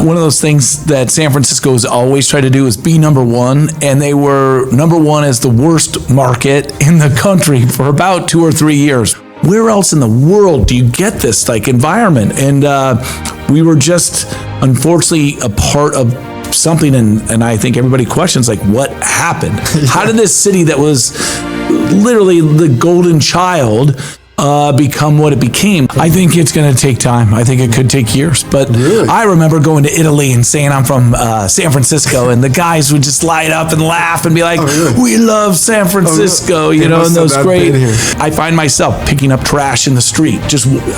One of those things that San Francisco has always tried to do is be number one, and they were number one as the worst market in the country for about 2 or 3 years. Where else in the world do you get this like environment? And we were just unfortunately a part of something, and I think everybody questions like what happened? How did this city that was literally the golden child become what it became? I think it's going to take time. I think it could take years. But really? I remember going to Italy and saying I'm from San Francisco, and the guys would just light up and laugh and be like, we love San Francisco, you know, and those great. I find myself picking up trash in the street.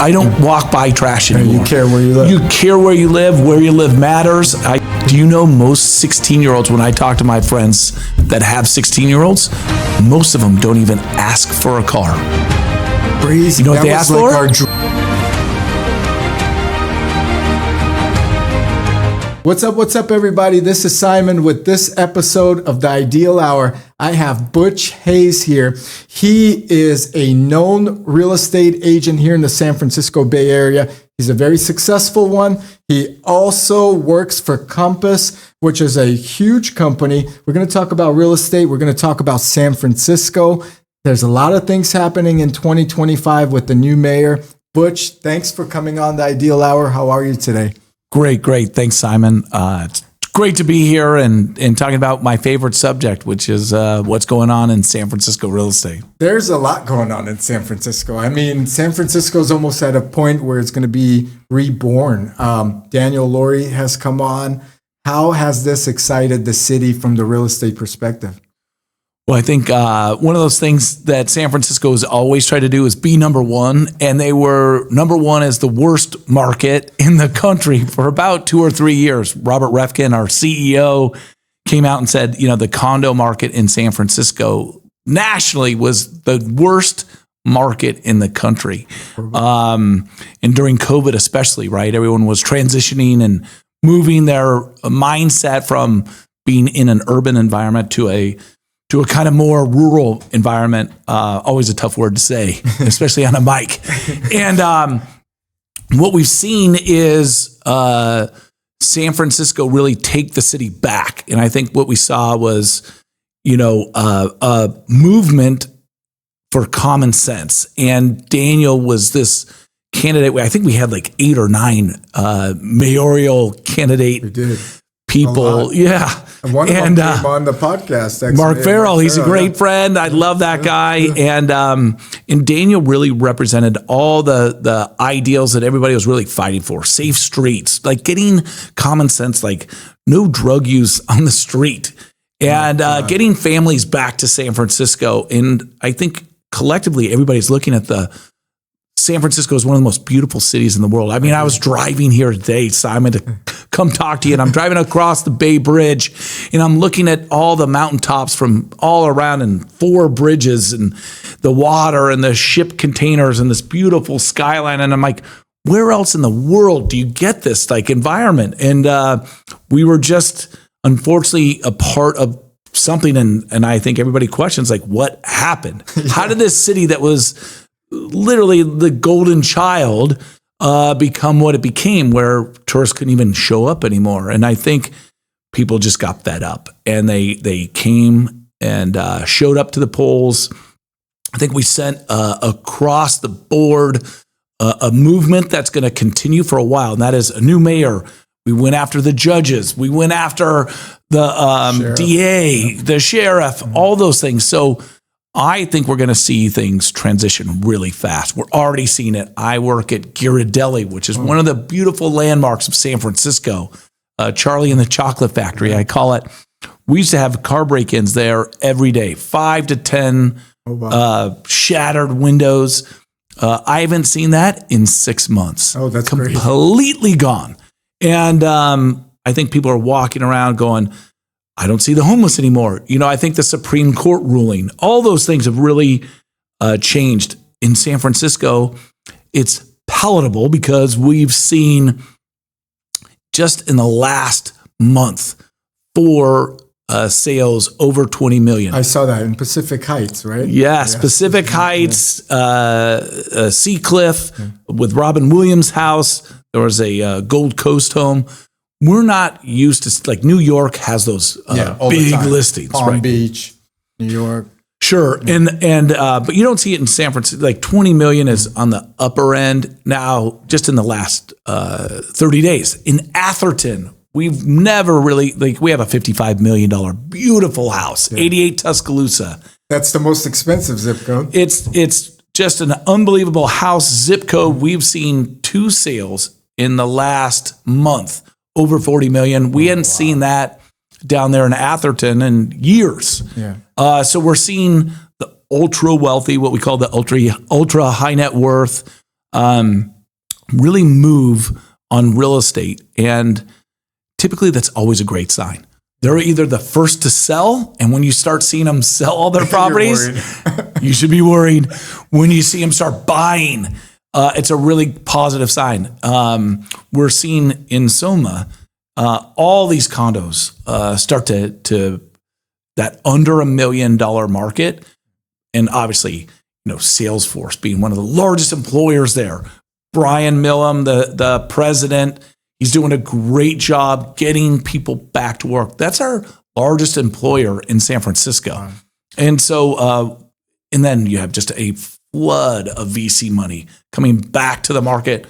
I don't walk by trash anymore. You care where you live. You care where you live matters. Do you know most 16-year-olds, when I talk to my friends that have 16-year-olds, most of them don't even ask for a car. Crazy. You know what they ask for? What's up, everybody? This is Simon with this episode of The Ideal Hour. I have Butch Haze here. He is a known real estate agent here in the San Francisco Bay Area. He's a very successful one. He also works for Compass, which is a huge company. We're going to talk about real estate. We're going to talk about San Francisco. There's a lot of things happening in 2025 with the new mayor. Butch, thanks for coming on The Ideal Hour. How are you today? Great. Thanks, Simon. It's great to be here and talking about my favorite subject, which is what's going on in San Francisco real estate. There's a lot going on in San Francisco. I mean, San Francisco's almost at a point where it's going to be reborn. Daniel Lurie has come on. How has this excited the city from the real estate perspective? Well, I think one of those things that San Francisco has always tried to do is be number one, and they were number one as the worst market in the country for about 2 or 3 years. Robert Reffkin, our CEO, came out and said, you know, the condo market in San Francisco nationally was the worst market in the country. And during COVID especially, right? Everyone was transitioning and moving their mindset from being in an urban environment to a kind of more rural environment. Always a tough word to say, especially on a mic. And what we've seen is San Francisco really take the city back. And I think what we saw was, you know, a movement for common sense. And Daniel was this candidate. I think we had like 8 or 9 mayoral candidate people. Yeah. And one of them came on the podcast. Mark Farrell, he's a great friend. I love that guy. And Daniel really represented all the ideals that everybody was really fighting for. Safe streets, like getting common sense, like no drug use on the street, and getting families back to San Francisco. And I think collectively, everybody's looking at San Francisco is one of the most beautiful cities in the world. I mean, I was driving here today, Simon, to come talk to you, and I'm driving across the Bay Bridge, and I'm looking at all the mountaintops from all around and 4 bridges and the water and the ship containers and this beautiful skyline. And I'm like, where else in the world do you get this like environment? And we were just unfortunately a part of something, and I think everybody questions like what happened? How did this city that was literally the golden child become what it became, where tourists couldn't even show up anymore? And I think people just got fed up, and they came and showed up to the polls. I think we sent across the board a movement that's going to continue for a while, and that is a new mayor. We went after the judges. We went after the DA, the sheriff, all those things. So I think we're going to see things transition really fast. We're already seeing it. I work at Ghirardelli, which is one of the beautiful landmarks of San Francisco. Charlie and the Chocolate Factory, I call it. We used to have car break-ins there every day, 5 to 10 shattered windows. I haven't seen that in 6 months. Oh, that's completely gone. And I think people are walking around going, I don't see the homeless anymore. You know, I think the Supreme Court ruling, all those things have really changed. In San Francisco, it's palatable because we've seen just in the last month 4 sales over 20 million. I saw that in Pacific Heights, right? Yes, Pacific Heights, Seacliff with Robin Williams' house. There was a Gold Coast home. we're not used to, like New York has those all the big time. listings, Palm right? Beach, New York. Sure. But you don't see it in San Francisco. Like 20 million is on the upper end now, just in the last 30 days. In Atherton, we've never really, like, we have a $55 million beautiful house, 88 Tuscaloosa. That's the most expensive zip code. It's just an unbelievable house. Zip code. We've seen 2 sales in the last month over 40 million. We hadn't seen that down there in Atherton in years. Yeah. So we're seeing the ultra wealthy, what we call the ultra high net worth, really move on real estate. And typically that's always a great sign. They're either the first to sell, and when you start seeing them sell all their properties, you should be worried. When you see them start buying, it's a really positive sign. We're seeing in SoMa, all these condos start to that under $1 million market. And obviously, Salesforce being one of the largest employers there. Brian Millham, the president, he's doing a great job getting people back to work. That's our largest employer in San Francisco. Wow. And so, and then you have just a flood of VC money coming back to the market.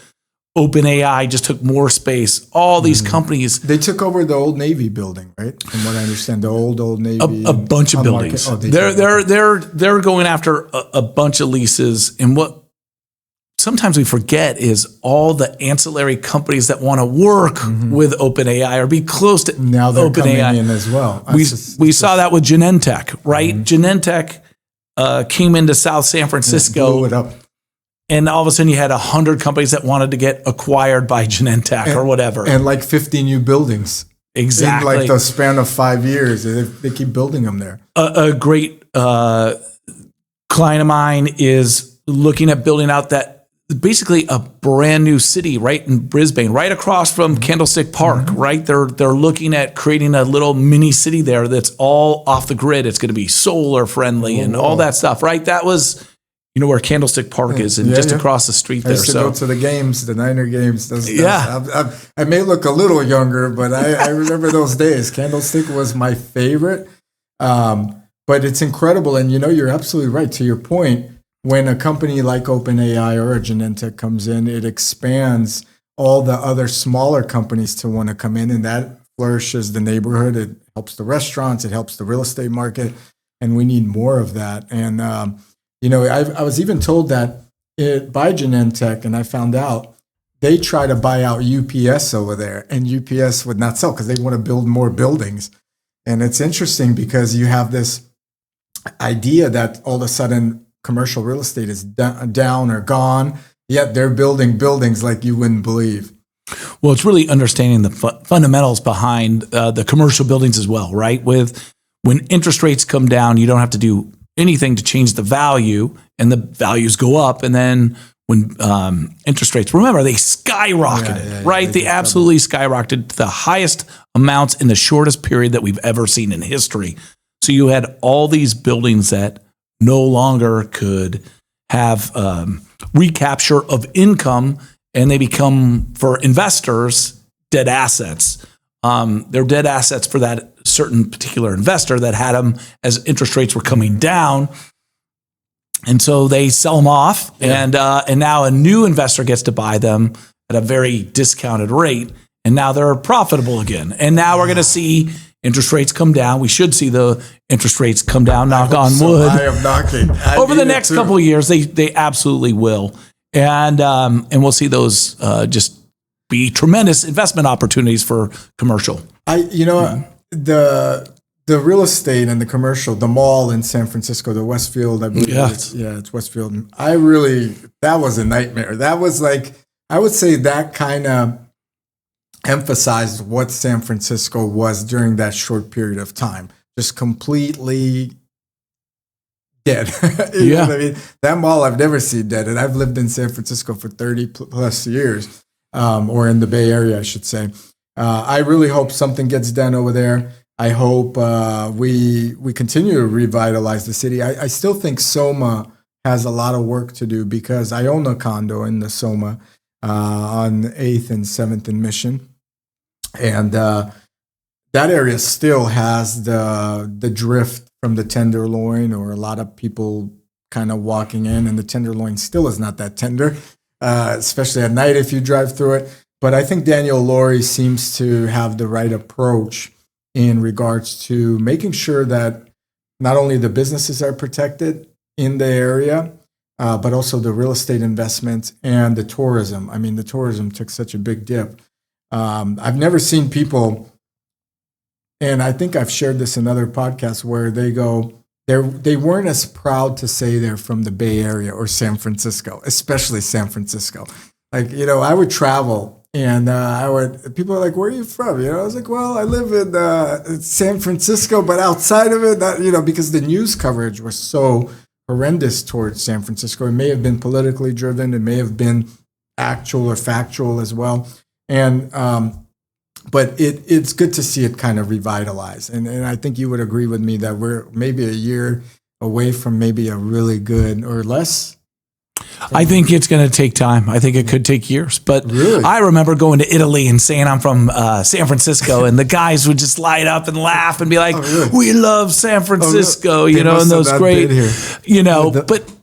OpenAI just took more space. All these companies. They took over the Old Navy building, right? From what I understand, the Old Navy. A bunch of buildings. They're going after a bunch of leases. And what sometimes we forget is all the ancillary companies that want to work with OpenAI or be close to now they're OpenAI. Coming in as well. We saw that with Genentech, right? Genentech came into South San Francisco. Blew it up. And all of a sudden you had 100 companies that wanted to get acquired by Genentech or whatever. And like 50 new buildings. Exactly. In like the span of 5 years. They keep building them there. A great client of mine is looking at building out that basically a brand new city right in Brisbane, right across from Candlestick Park, right? They're looking at creating a little mini city there that's all off the grid. It's going to be solar friendly and all that stuff, right? That was... where Candlestick Park is, and just across the street there. I used to go to the games, the Niner games. I may look a little younger, but I remember those days. Candlestick was my favorite. But it's incredible, and you're absolutely right. To your point, when a company like OpenAI or a Genentech comes in, it expands all the other smaller companies to want to come in, and that flourishes the neighborhood. It helps the restaurants. It helps the real estate market, and we need more of that. And I was even told that by Genentech, and I found out they try to buy out UPS over there, and UPS would not sell because they want to build more buildings. And it's interesting because you have this idea that all of a sudden commercial real estate is down or gone, yet they're building buildings like you wouldn't believe. Well, it's really understanding the fundamentals behind the commercial buildings as well, right? When interest rates come down, you don't have to do anything to change the value, and the values go up. And then when interest rates, remember, they skyrocketed, right? They absolutely skyrocketed to the highest amounts in the shortest period that we've ever seen in history. So you had all these buildings that no longer could have recapture of income, and they become, for investors, dead assets. They're dead assets for that certain particular investor that had them as interest rates were coming down. And so they sell them off, and now a new investor gets to buy them at a very discounted rate, and now they're profitable again. And now we're going to see interest rates come down. We should see the interest rates come down, knock on wood. I am knocking. Over the next couple of years, they absolutely will. And we'll see those just be tremendous investment opportunities for commercial. The real estate and the commercial, the mall in San Francisco, the Westfield, I believe. It's Westfield. That was a nightmare. That was like, I would say that kind of emphasized what San Francisco was during that short period of time. Just completely dead. You know what I mean? That mall I've never seen dead. And I've lived in San Francisco for 30 plus years, or in the Bay Area, I should say. I really hope something gets done over there. I hope we continue to revitalize the city. I still think SoMa has a lot of work to do because I own a condo in the SoMa on 8th and 7th and Mission. And that area still has the drift from the tenderloin, or a lot of people kind of walking in, and the tenderloin still is not that tender, especially at night if you drive through it. But I think Daniel Laurie seems to have the right approach in regards to making sure that not only the businesses are protected in the area, but also the real estate investments and the tourism. I mean, the tourism took such a big dip. I've never seen people, and I think I've shared this in other podcasts, where they weren't as proud to say they're from the Bay Area or San Francisco, especially San Francisco. Like, I would travel, and people are like, "Where are you from?" I was like, "Well, I live in San Francisco, but outside of it, because the news coverage was so horrendous towards San Francisco. It may have been politically driven. It may have been actual or factual as well. And but it's good to see it kind of revitalize. And I think you would agree with me that we're maybe a year away from maybe a really good, or less. I think it's going to take time. I think it could take years. But really? I remember going to Italy and saying I'm from San Francisco, and the guys would just light up and laugh and be like, "We love San Francisco," and those great,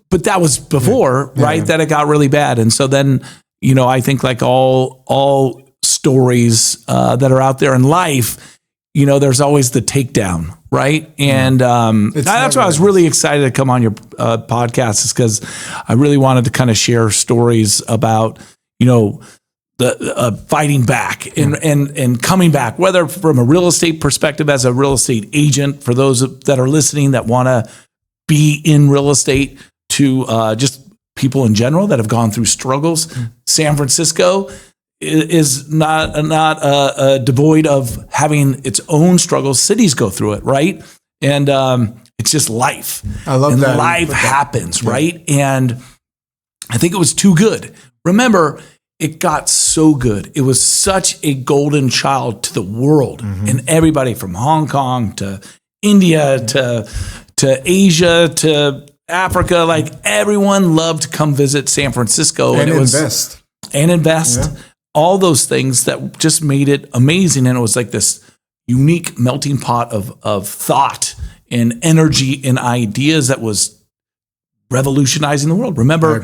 But that was before, right? That it got really bad, and so then I think like all stories that are out there in life, there's always the takedown, right? And that's why I was really excited to come on your podcast, is because I really wanted to kind of share stories about, the fighting back and coming back, whether from a real estate perspective as a real estate agent, for those that are listening that want to be in real estate, to just people in general that have gone through struggles. San Francisco is not devoid of having its own struggles. Cities go through it, right? And it's just life. I love that. Life happens, right? And I think it was too good. Remember, it got so good. It was such a golden child to the world, and everybody from Hong Kong to India to Asia to Africa, like everyone loved to come visit San Francisco and invest. Yeah. All those things that just made it amazing. And it was like this unique melting pot of thought and energy and ideas that was revolutionizing the world. Remember,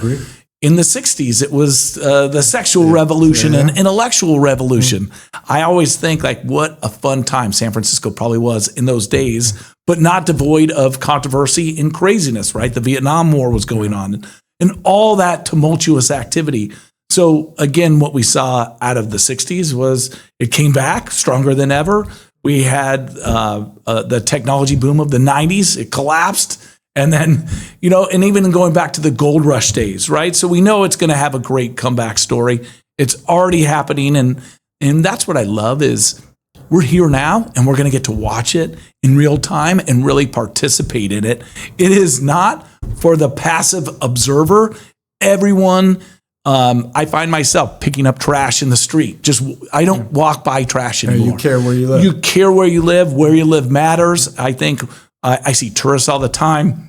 in the 60s, it was the sexual revolution and intellectual revolution. I always think like what a fun time San Francisco probably was in those days, but not devoid of controversy and craziness, right? The Vietnam War was going on and all that tumultuous activity. So again, what we saw out of the 60s was it came back stronger than ever. We had the technology boom of the 90s. It collapsed. And then, and even going back to the gold rush days, right? So we know it's going to have a great comeback story. It's already happening. And that's what I love is we're here now and we're going to get to watch it in real time and really participate in it. It is not for the passive observer. Everyone, I find myself picking up trash in the street. I don't walk by trash anymore. You care where you live. You care where you live. Where you live matters. I think I see tourists all the time.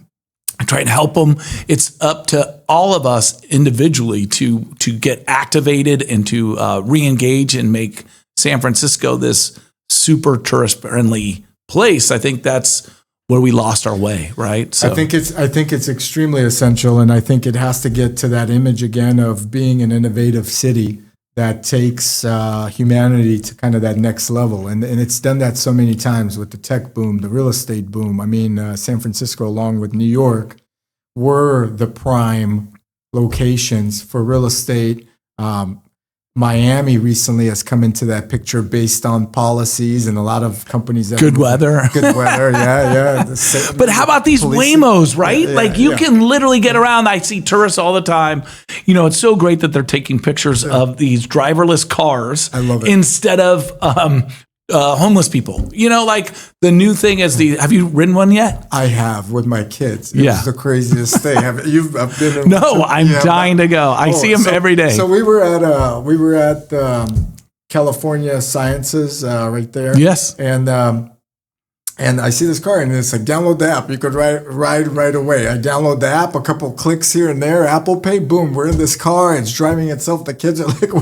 I try and help them. It's up to all of us individually to get activated and to re-engage and make San Francisco this super tourist-friendly place. I think that's where we lost our way, right? So I think it's extremely essential, and I think it has to get to that image again of being an innovative city that takes humanity to kind of that next level. And it's done that so many times with the tech boom, the real estate boom. I mean, San Francisco, along with New York, were the prime locations for real estate. Miami recently has come into that picture based on policies and a lot of companies. Good weather, yeah. But how about these Waymos, right? You can literally get around. I see tourists all the time. It's so great that they're taking pictures of these driverless cars. I love it. Instead of homeless people. Like the new thing is have you ridden one yet? I have with my kids. It's the craziest thing. You've been? No, I'm dying to go. I see them every day. So we were at California Sciences right there. Yes, and And I see this car, and it's like, download the app. You could ride right away. I download the app, a couple clicks here and there, Apple Pay, boom, we're in this car. It's driving itself. The kids are like,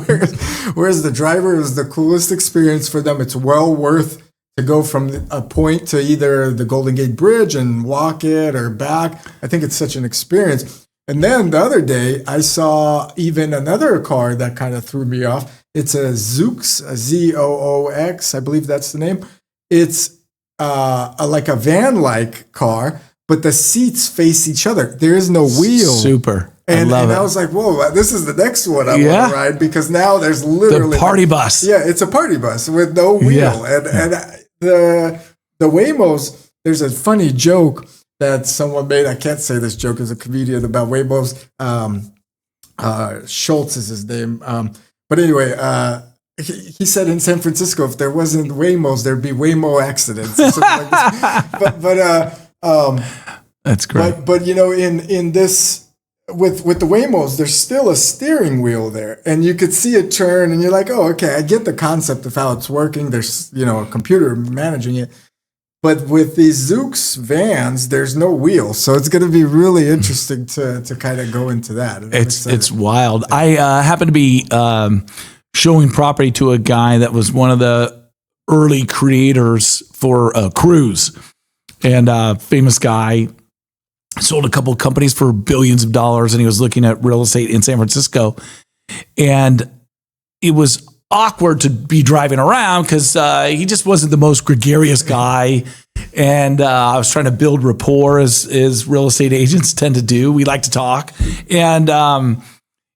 where's the driver? It was the coolest experience for them. It's well worth to go from a point to either the Golden Gate Bridge and walk it or back. I think it's such an experience. And then the other day, I saw even another car that kind of threw me off. It's a 𝐒𝐬𝐦𝐸, a ZOOX, I believe that's the name. It's like a van-like car, but the seats face each other. There is no wheel. Super. And I love it. I was like, whoa, this is the next one I want to ride, because now there's literally... The party bus. Yeah, it's a party bus with no wheel. Yeah. And the 𝐒𝐲𝐺, there's a funny joke that someone made. I can't say this joke as a comedian about 𝐒𝐲𝐺. Schultz is his name. But anyway, he said in San Francisco, if there wasn't 𝐒𝐲𝐺, there'd be 𝐒𝐲 accidents. Or something like this. That's great. But you know, in this... With the 𝐒𝐲𝐺, there's still a steering wheel there, and you could see it turn, and you're like, oh, okay, I get the concept of how it's working. There's, you know, a computer managing it. But with these 𝐒𝐬𝐺 vans, there's no wheel. So it's going to be really interesting to kind of go into that. It's wild. I happen to be showing property to a guy that was one of the early creators for Cruise, and famous guy. Sold a couple of companies for billions of dollars, and he was looking at real estate in San Francisco. And it was awkward to be driving around because he just wasn't the most gregarious guy. And I was trying to build rapport, as real estate agents tend to do. We like to talk. And I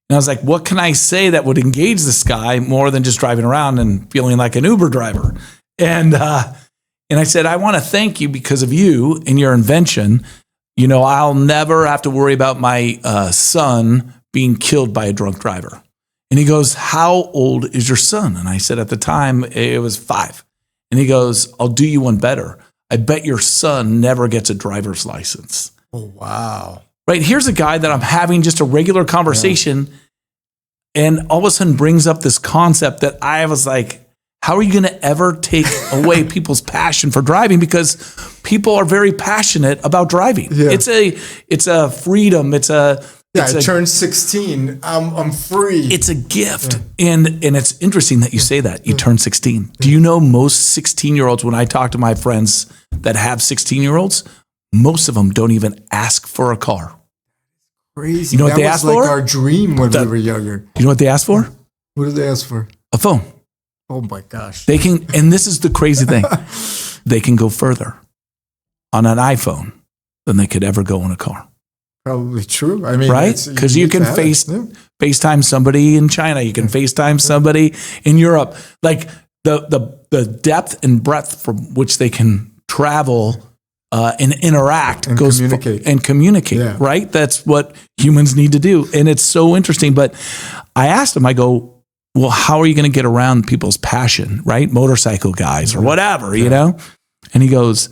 was like, what can I say that would engage this guy more than just driving around and feeling like an Uber driver? And I said, I want to thank you because of you and your invention. You know, I'll never have to worry about my son being killed by a drunk driver. And he goes, how old is your son? And I said, at the time, it was 5. And he goes, I'll do you one better. I bet your son never gets a driver's license. Oh, wow. Right. Here's a guy that I'm having just a regular conversation. Yeah. And all of a sudden brings up this concept that I was like, how are you going to ever take away people's passion for driving? Because people are very passionate about driving. Yeah. It's a freedom. I turned 16. I'm free. It's a gift. Yeah. And it's interesting that you say that. You turn 16. Do you know most 16-year-olds, when I talk to my friends that have 16-year-olds, most of them don't even ask for a car. Crazy. You know what they ask for? That was like our dream when we were younger. You know what they ask for? What did they ask for? A phone. Oh my gosh. They can, and this is the crazy thing, they can go further on an iPhone than they could ever go in a car. Probably true. I mean, right? Because you can FaceTime somebody in China. You can FaceTime somebody in Europe. Like the depth and breadth from which they can travel and interact and goes communicate. Yeah. Right? That's what humans need to do. And it's so interesting. But I asked him, I go, well, how are you going to get around people's passion, right? Motorcycle guys or whatever, you know? And he goes,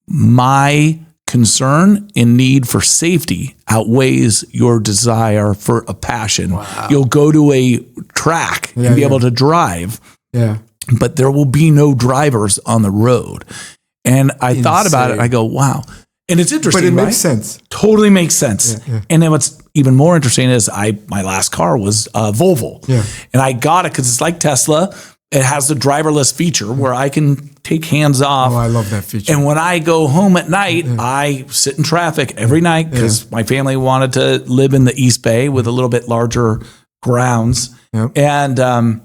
my concern and need for safety outweighs your desire for a passion. Wow. You'll go to a track and be able to drive, but there will be no drivers on the road. And I thought about it. And I go, wow. And it's interesting, but it makes sense. Totally makes sense. Yeah. And then what's even more interesting is my last car was Volvo. Yeah. And I got it because it's like Tesla. It has the driverless feature where I can take hands off. Oh, I love that feature. And when I go home at night, I sit in traffic every night because my family wanted to live in the East Bay with a little bit larger grounds. Yep. And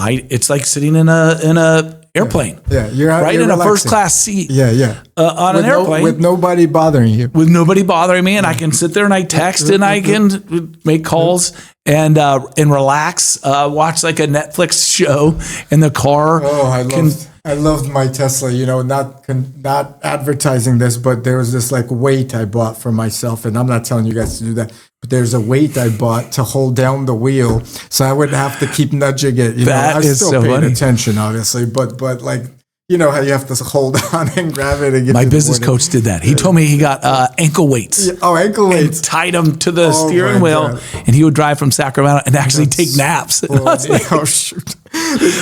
it's like sitting in a airplane. Yeah, you're in relaxing. A first class seat. Yeah. On an airplane with nobody bothering you. With nobody bothering me, and I can sit there and I text and I can make calls and relax, watch like a Netflix show in the car. Oh, I loved my Tesla. You know, not advertising this, but there was this like weight I bought for myself, and I'm not telling you guys to do that. But there's a weight I bought to hold down the wheel, so I wouldn't have to keep nudging it. You know, I still paid attention, obviously, but like, you know how you have to hold on and grab it and get. My business coach did that. He told me he got ankle weights. Yeah. Oh, ankle weights! And tied them to the steering wheel, and he would drive from Sacramento and actually take naps. Oh, shoot!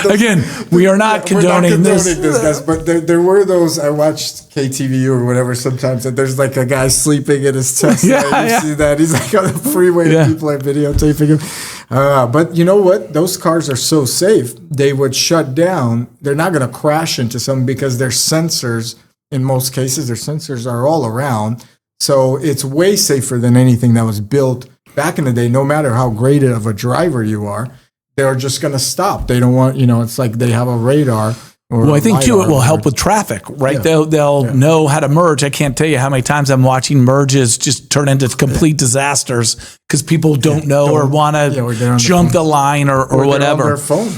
Again, we are not condoning this. Guys, but there were those. I watched KTVU or whatever sometimes, and there's like a guy sleeping in his Tesla. You see that? He's like on the freeway, and people are videotaping him. But you know what? Those cars are so safe. They would shut down. They're not going to crash into something because their sensors, in most cases, their sensors are all around. So it's way safer than anything that was built back in the day. No matter how great of a driver you are, they're just going to stop. They don't want, it's like they have a radar. Well, I think too, it will help with traffic, right? Yeah. They'll know how to merge. I can't tell you how many times I'm watching merges just turn into complete disasters because people don't know or want to jump the line or whatever. On their phone.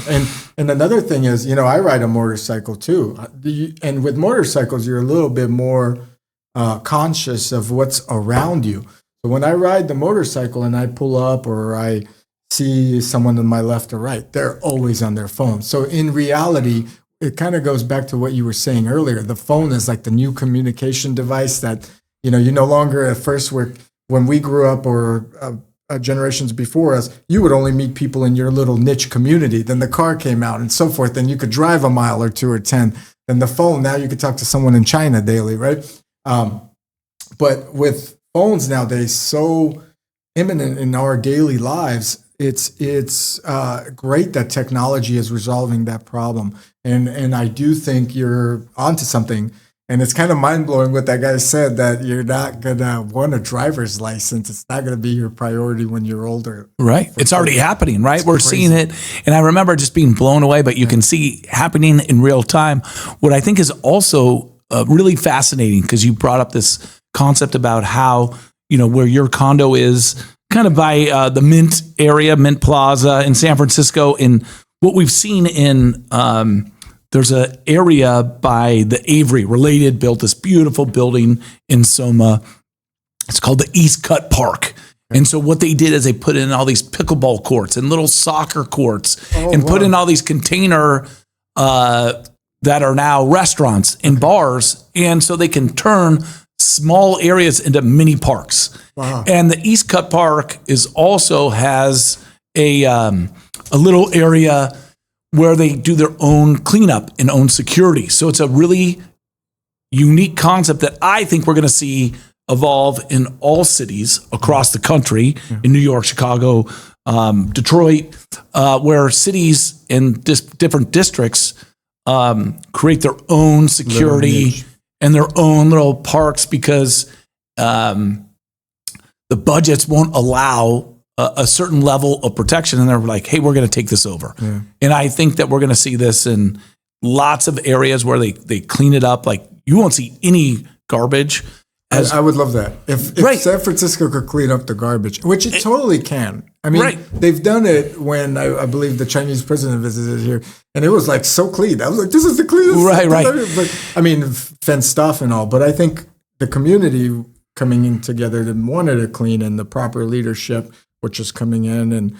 And another thing is, I ride a motorcycle too. And with motorcycles, you're a little bit more conscious of what's around you. So when I ride the motorcycle and I pull up or I see someone to my left or right, they're always on their phone. So in reality, it kind of goes back to what you were saying earlier. The phone is like the new communication device that, you no longer at first when we grew up or generations before us, you would only meet people in your little niche community. Then the car came out and so forth. Then you could drive a mile or 2 or 10. Then the phone, now you could talk to someone in China daily, right? But with phones nowadays, so imminent in our daily lives, it's great that technology is resolving that problem. And I do think you're onto something. And it's kind of mind-blowing what that guy said, that you're not going to want a driver's license. It's not going to be your priority when you're older. Right. It's already happening, right? We're seeing it. And I remember just being blown away, but you can see happening in real time. What I think is also really fascinating, because you brought up this concept about how, where your condo is kind of by the Mint area, Mint Plaza in San Francisco. And what we've seen in, there's an area by the Avery Related built this beautiful building in Soma. It's called the East Cut Park. And so what they did is they put in all these pickleball courts and little soccer courts put in all these container that are now restaurants and bars. And so they can turn small areas into mini parks. Wow. And the East Cut Park also has a little area where they do their own cleanup and own security. So it's a really unique concept that I think we're going to see evolve in all cities across the country, in New York, Chicago, Detroit, where cities in different districts create their own security and their own little parks, because the budgets won't allow a certain level of protection. And they're like, hey, we're going to take this over. Yeah. And I think that we're going to see this in lots of areas where they clean it up. Like, you won't see any garbage. I would love that. If San Francisco could clean up the garbage, which it totally can. I mean, they've done it when I believe the Chinese president visited here, and it was like so clean. I was like, this is the cleanest. Right. But I mean, fenced off and all. But I think the community coming in together that wanted it clean, and the proper leadership, which is coming in, and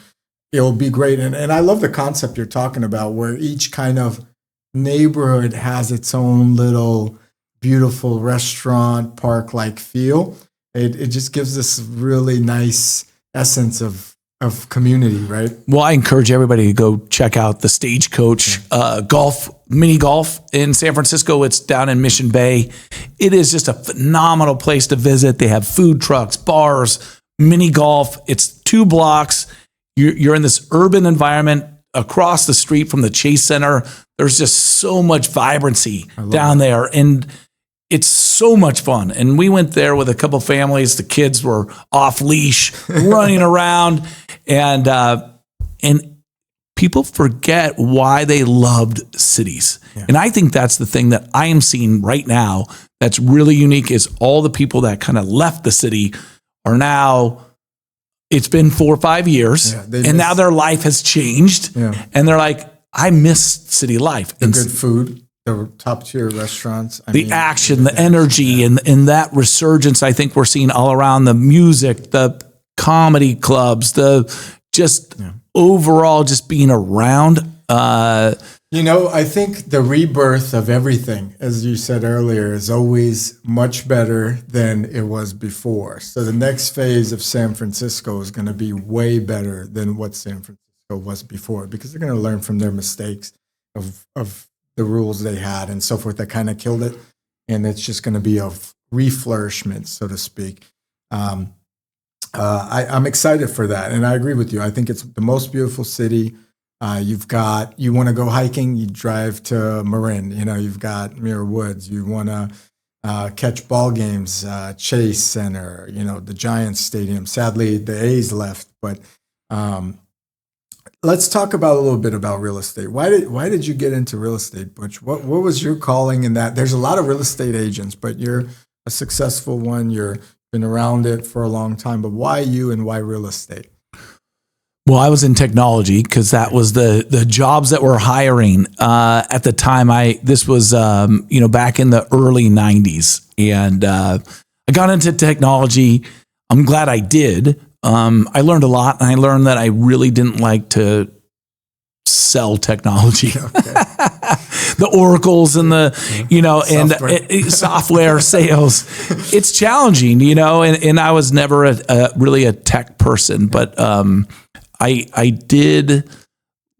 it'll be great. And I love the concept you're talking about, where each kind of neighborhood has its own little beautiful restaurant, park-like feel. It just gives this really nice essence of community, right? Well, I encourage everybody to go check out the Stagecoach mini golf in San Francisco. It's down in Mission Bay. It is just a phenomenal place to visit. They have food trucks, bars, mini golf. It's 2 blocks. You're in this urban environment across the street from the Chase Center. There's just so much vibrancy down there. And it's so much fun. And we went there with a couple families. The kids were off leash, running around, and people forget why they loved cities. Yeah. And I think that's the thing that I am seeing right now that's really unique, is all the people that kind of left the city are now, it's been 4 or 5 years, and now their life has changed. Yeah. And they're like, I miss city life. And good food. The top tier restaurants. Action, the energy, and that resurgence, I think we're seeing all around, the music, the comedy clubs, overall just being around. I think the rebirth of everything, as you said earlier, is always much better than it was before. So the next phase of San Francisco is going to be way better than what San Francisco Francisco was before, because they're going to learn from their mistakes of the rules they had and so forth that kind of killed it. And it's just going to be a reflourishment, so to speak. I'm excited for that. And I agree with you. I think it's the most beautiful city. You want to go hiking, you drive to Marin. You've got Muir Woods. You want to catch ball games, Chase Center, the Giants Stadium. Sadly, the A's left, but let's talk about a little bit about real estate. Why did you get into real estate, Butch? What was your calling in that? There's a lot of real estate agents, but you're a successful one. You've been around it for a long time, but why you and why real estate? Well, I was in technology because that was the jobs that were hiring at the time. This was back in the early 90s, and I got into technology. I'm glad I did. I learned a lot, and I learned that I really didn't like to sell technology. Okay. The oracles and the software sales. It's challenging, and I was never really a tech person, but I did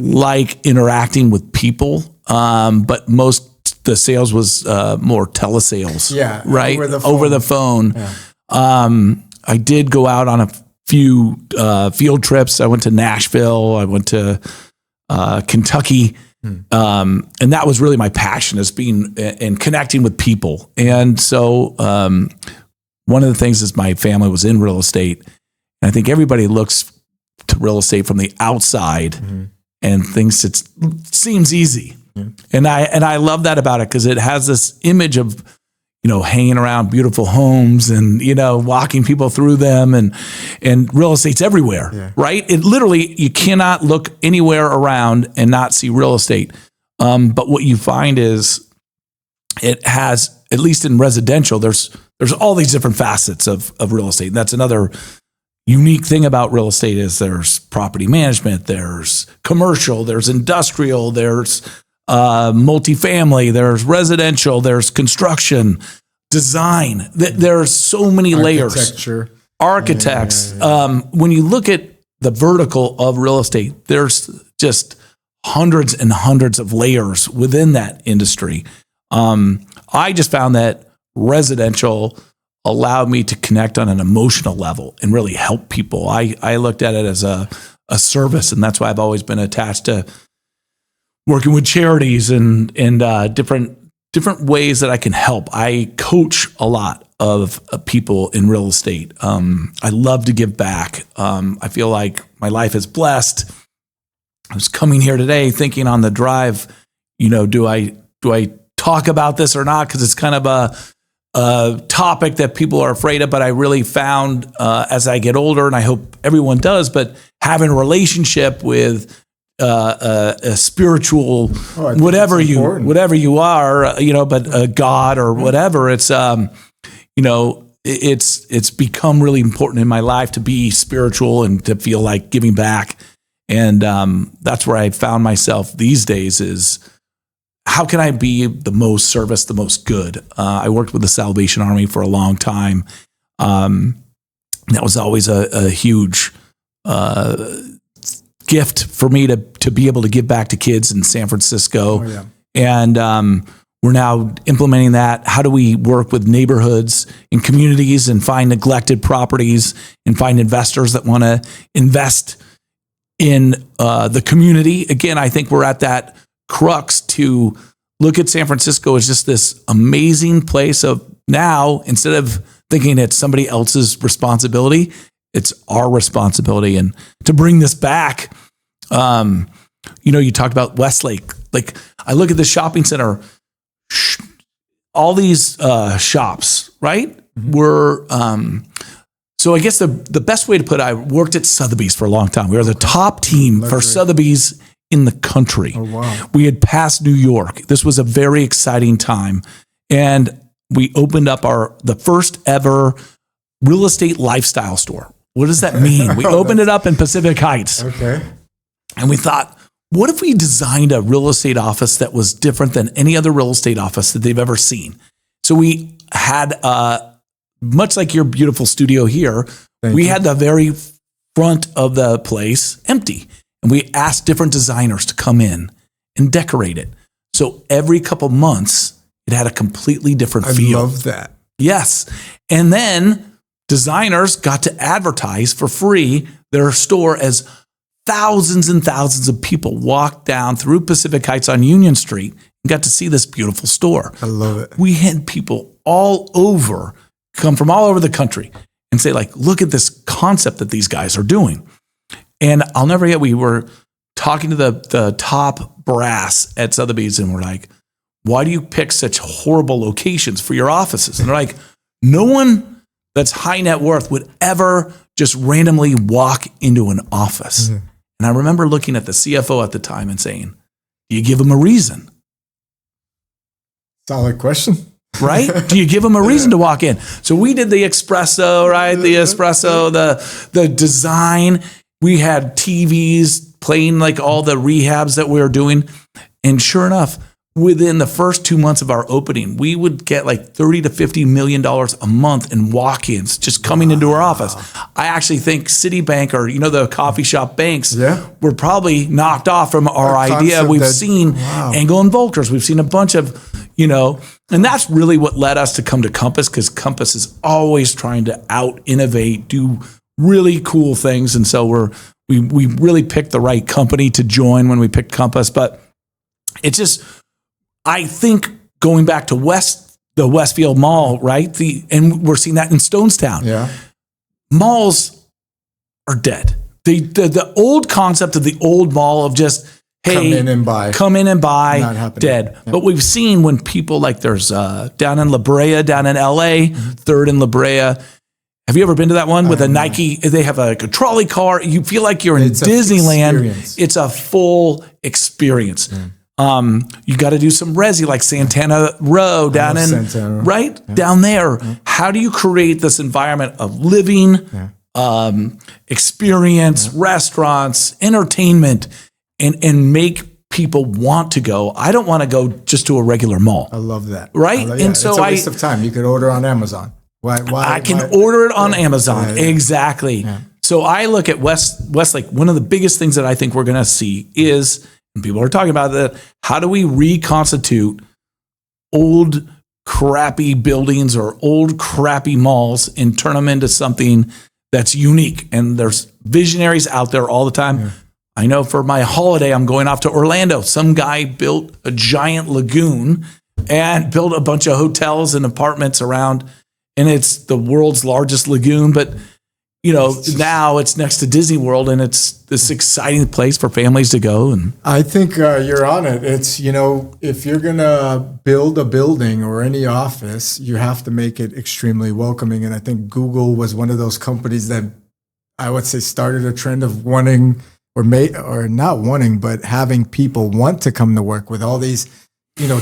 like interacting with people, but the sales was more telesales. Yeah, right, over the phone. Yeah. I did go out on a few field trips. I went to Nashville. I went to Kentucky, and that was really my passion, is being and connecting with people. And so one of the things is my family was in real estate, and I think everybody looks to real estate from the outside and thinks it seems easy. And I love that about it, because it has this image of, hanging around beautiful homes and, walking people through them, and real estate's everywhere, right? It literally, you cannot look anywhere around and not see real estate. But what you find is it has, at least in residential, there's all these different facets of real estate. And that's another unique thing about real estate, is there's property management, there's commercial, there's industrial, there's multifamily, there's residential, there's construction, design. There's so many layers. Architects. When you look at the vertical of real estate, there's just hundreds and hundreds of layers within that industry. I just found that residential allowed me to connect on an emotional level and really help people. I looked at it as a service, and that's why I've always been attached to working with charities and different ways that I can help. I coach a lot of people in real estate. I love to give back. I feel like my life is blessed. I was coming here today thinking on the drive, do I talk about this or not? Because it's kind of a topic that people are afraid of, but I really found as I get older, and I hope everyone does, but having a relationship with a spiritual, whatever you are, but God or whatever, it's it's become really important in my life to be spiritual and to feel like giving back, and that's where I found myself these days is, how can I be the most service, the most good? I worked with the Salvation Army for a long time. That was always a huge gift for me to be able to give back to kids in San Francisco. And we're now implementing that. How do we work with neighborhoods and communities and find neglected properties and find investors that want to invest in the community? Again, I think we're at that crux to look at San Francisco as just this amazing place of, now, instead of thinking it's somebody else's responsibility, it's our responsibility. And to bring this back, you talked about Westlake. Like, I look at the shopping center, all these shops, right? Were, so I guess the best way to put it, I worked at Sotheby's for a long time. We were the top team for Sotheby's in the country. Oh, wow. We had passed New York. This was a very exciting time. And we opened up the first ever real estate lifestyle store. What does that mean? We opened it up in Pacific Heights. Okay. And we thought, what if we designed a real estate office that was different than any other real estate office that they've ever seen? So we had, much like your beautiful studio here, we had the very front of the place empty. And we asked different designers to come in and decorate it. So every couple months, it had a completely different feel. I love that. Yes. And then designers got to advertise for free their store as thousands and thousands of people walked down through Pacific Heights on Union Street and got to see this beautiful store. I love it. We had people all over, come from all over the country and say, like, look at this concept that these guys are doing. And I'll never forget, we were talking to the top brass at Sotheby's, and we're like, why do you pick such horrible locations for your offices? And they're like, no one that's high net worth would ever just randomly walk into an office. Mm-hmm. And I remember looking at the CFO at the time and saying, do you give them a reason? Solid question. Right? Do you give them a reason to walk in? So we did the espresso, right? The espresso, the design. We had TVs playing like all the rehabs that we were doing. And sure enough, within the first 2 months of our opening, we would get like $30 to $50 million a month in walk-ins just coming into our office. I actually think Citibank, or the coffee shop banks, were probably knocked off from our idea. We've seen Engel and Volkers. We've seen a bunch of, and that's really what led us to come to Compass, because Compass is always trying to out-innovate, do really cool things. And so we really picked the right company to join when we picked Compass. But it's just, I think going back to the Westfield Mall, right? And we're seeing that in Stonestown. Yeah. Malls are dead. The old concept of the old mall of just, hey, come in and buy, not happening. Dead. Yeah. But we've seen when people, like, there's down in La Brea, down in LA, Third in La Brea. Have you ever been to that one with a Nike? They have a trolley car. You feel like you're in Disneyland. It's a full experience. Mm. You got to do some resi, like Santana Row down in, right? Yeah. Down there. Yeah. How do you create this environment of living, experience, restaurants, entertainment, and make people want to go? I don't want to go just to a regular mall. I love that. Right? And so it's a waste of time. You could order on Amazon. I can order it on Amazon. Yeah. Exactly. Yeah. So I look at Westlake. One of the biggest things that I think we're going to see is, and people are talking about that, how do we reconstitute old crappy buildings or old crappy malls and turn them into something that's unique? And there's visionaries out there all the time. Yeah. I know for my holiday, I'm going off to Orlando. Some guy built a giant lagoon and built a bunch of hotels and apartments around, and it's the world's largest lagoon. But now it's next to Disney World, and it's this exciting place for families to go. And I think you're on it. It's, if you're going to build a building or any office, you have to make it extremely welcoming. And I think Google was one of those companies that I would say started a trend of wanting, or not wanting, but having people want to come to work with all these,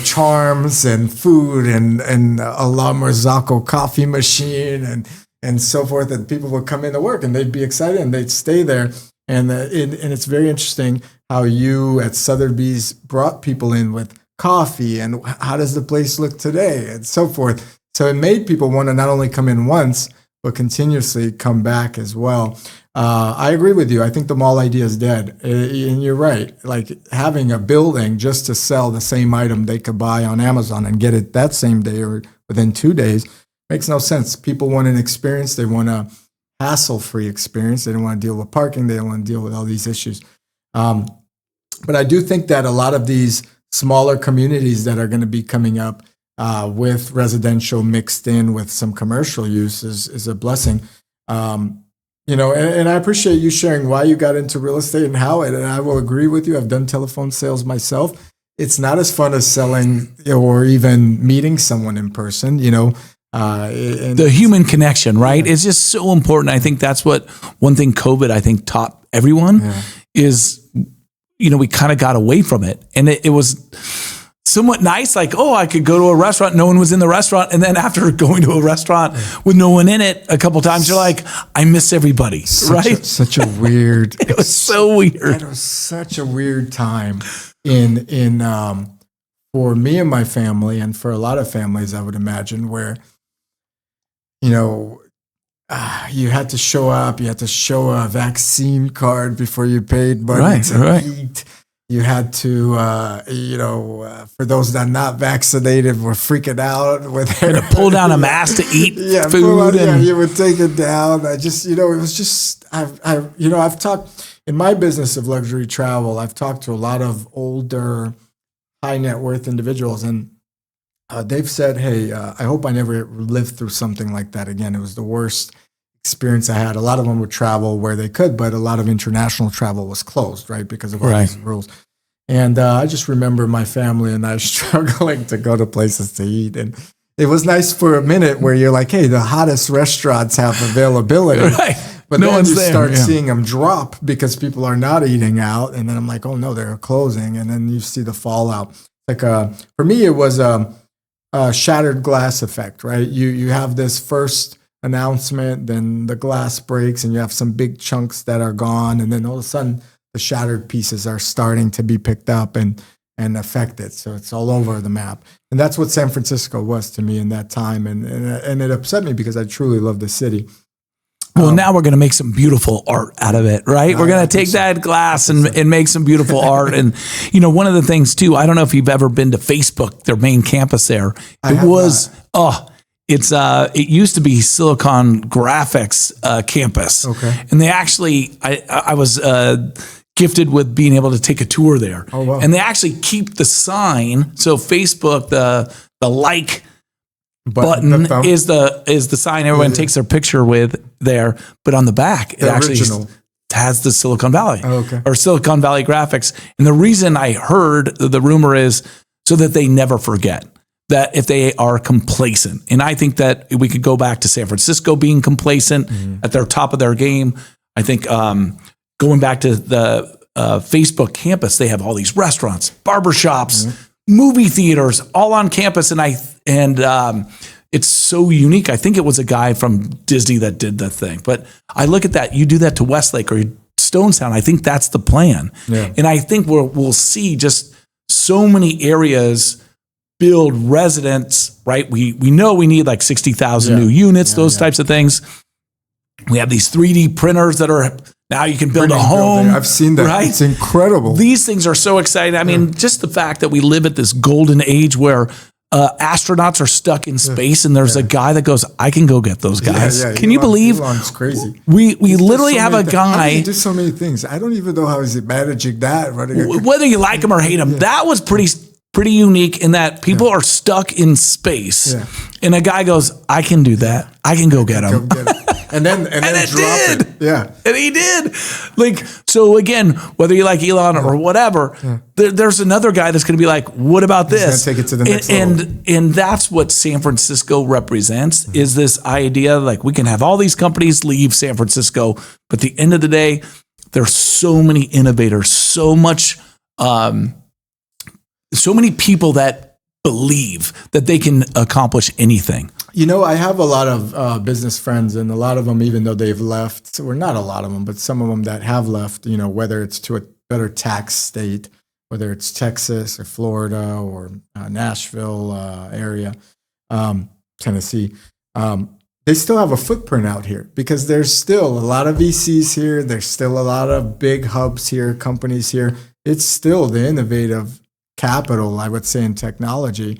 charms and food and a La Marzocco coffee machine and so forth, that people would come into work and they'd be excited and they'd stay there. And it's very interesting how you at Sotheby's brought people in with coffee and how does the place look today and so forth. So it made people want to not only come in once, but continuously come back as well. I agree with you. I think the mall idea is dead. And you're right. Like having a building just to sell the same item they could buy on Amazon and get it that same day or within 2 days makes no sense. People want an experience. They want a hassle-free experience. They don't want to deal with parking. They don't want to deal with all these issues. But I do think that a lot of these smaller communities that are going to be coming up with residential mixed in with some commercial use is a blessing. And I appreciate you sharing why you got into real estate and how it, and I will agree with you. I've done telephone sales myself. It's not as fun as selling or even meeting someone in person, the human connection, right? It's just so important. I think that's what one thing COVID, I think, taught everyone is, we kind of got away from it. And it was somewhat nice. Like, I could go to a restaurant. No one was in the restaurant. And then after going to a restaurant with no one in it a couple times, you're like, I miss everybody, right? Such a weird. It was so weird. It was such a weird time in for me and my family, and for a lot of families, I would imagine, where, you had to show up. You had to show a vaccine card before you paid money Right. eat. You had to, for those that are not vaccinated, were freaking out with To pull down a mask to eat food. You would take it down. I just, it was just, I've talked in my business of luxury travel. I've talked to a lot of older, high net worth individuals, and they've said, "Hey, I hope I never live through something like that again. It was the worst experience I had." A lot of them would travel where they could, but a lot of international travel was closed, right, because of all these rules. And I just remember my family and I struggling to go to places to eat. And it was nice for a minute where you're like, hey, the hottest restaurants have availability. Right. But then you start seeing them drop because people are not eating out. And then I'm like, oh, no, they're closing. And then you see the fallout. Like for me, it was a shattered glass effect, right? You have this first announcement, then the glass breaks and you have some big chunks that are gone. And then all of a sudden, the shattered pieces are starting to be picked up and affected. So it's all over the map. And that's what San Francisco was to me in that time. And it upset me because I truly love the city. Well, now we're going to make some beautiful art out of it, right? We're going to take that glass and make some beautiful art. And, one of the things too, I don't know if you've ever been to Facebook, their main campus there. It used to be Silicon Graphics campus. Okay. And they actually, I was gifted with being able to take a tour there. Oh, wow. And they actually keep the sign. So Facebook, the like button is the sign everyone takes their picture with there. But on the back, it actually has the Silicon Valley or Silicon Valley graphics. And the reason I heard the rumor is so that they never forget. That if they are complacent, and I think that we could go back to San Francisco being complacent at their top of their game. I think going back to the Facebook campus, they have all these restaurants, barbershops, movie theaters, all on campus, and it's so unique. I think it was a guy from Disney that did the thing, but I look at that. You do that to Westlake or Stonestown. I think that's the plan, and I think we'll see just so many areas build residents, right? We know we need like 60,000 new units, those types of things. We have these 3D printers that are, now you can build a home. I've seen that. Right? It's incredible. These things are so exciting. I mean, just the fact that we live at this golden age where astronauts are stuck in space and there's a guy that goes, I can go get those guys. Can you believe? Elon's crazy. We literally have a guy. He did so many things. I don't even know how he's managing that. Whether you like him or hate him, that was pretty unique in that people are stuck in space, and a guy goes, "I can do that. I can go get him." And then drop it. Yeah, and he did. Like, so again, whether you like Elon or whatever, there's another guy that's going to be like, "What about this?" Take it to the next level. And that's what San Francisco represents is this idea like we can have all these companies leave San Francisco, but at the end of the day, there's so many innovators, so many people that believe that they can accomplish anything. I have a lot of business friends, and a lot of them, even though they've left, or not a lot of them, but some of them that have left, whether it's to a better tax state, whether it's Texas or Florida or Nashville area, Tennessee, they still have a footprint out here because there's still a lot of VCs here. There's still a lot of big hubs here, companies here. It's still the innovative capital, I would say, in technology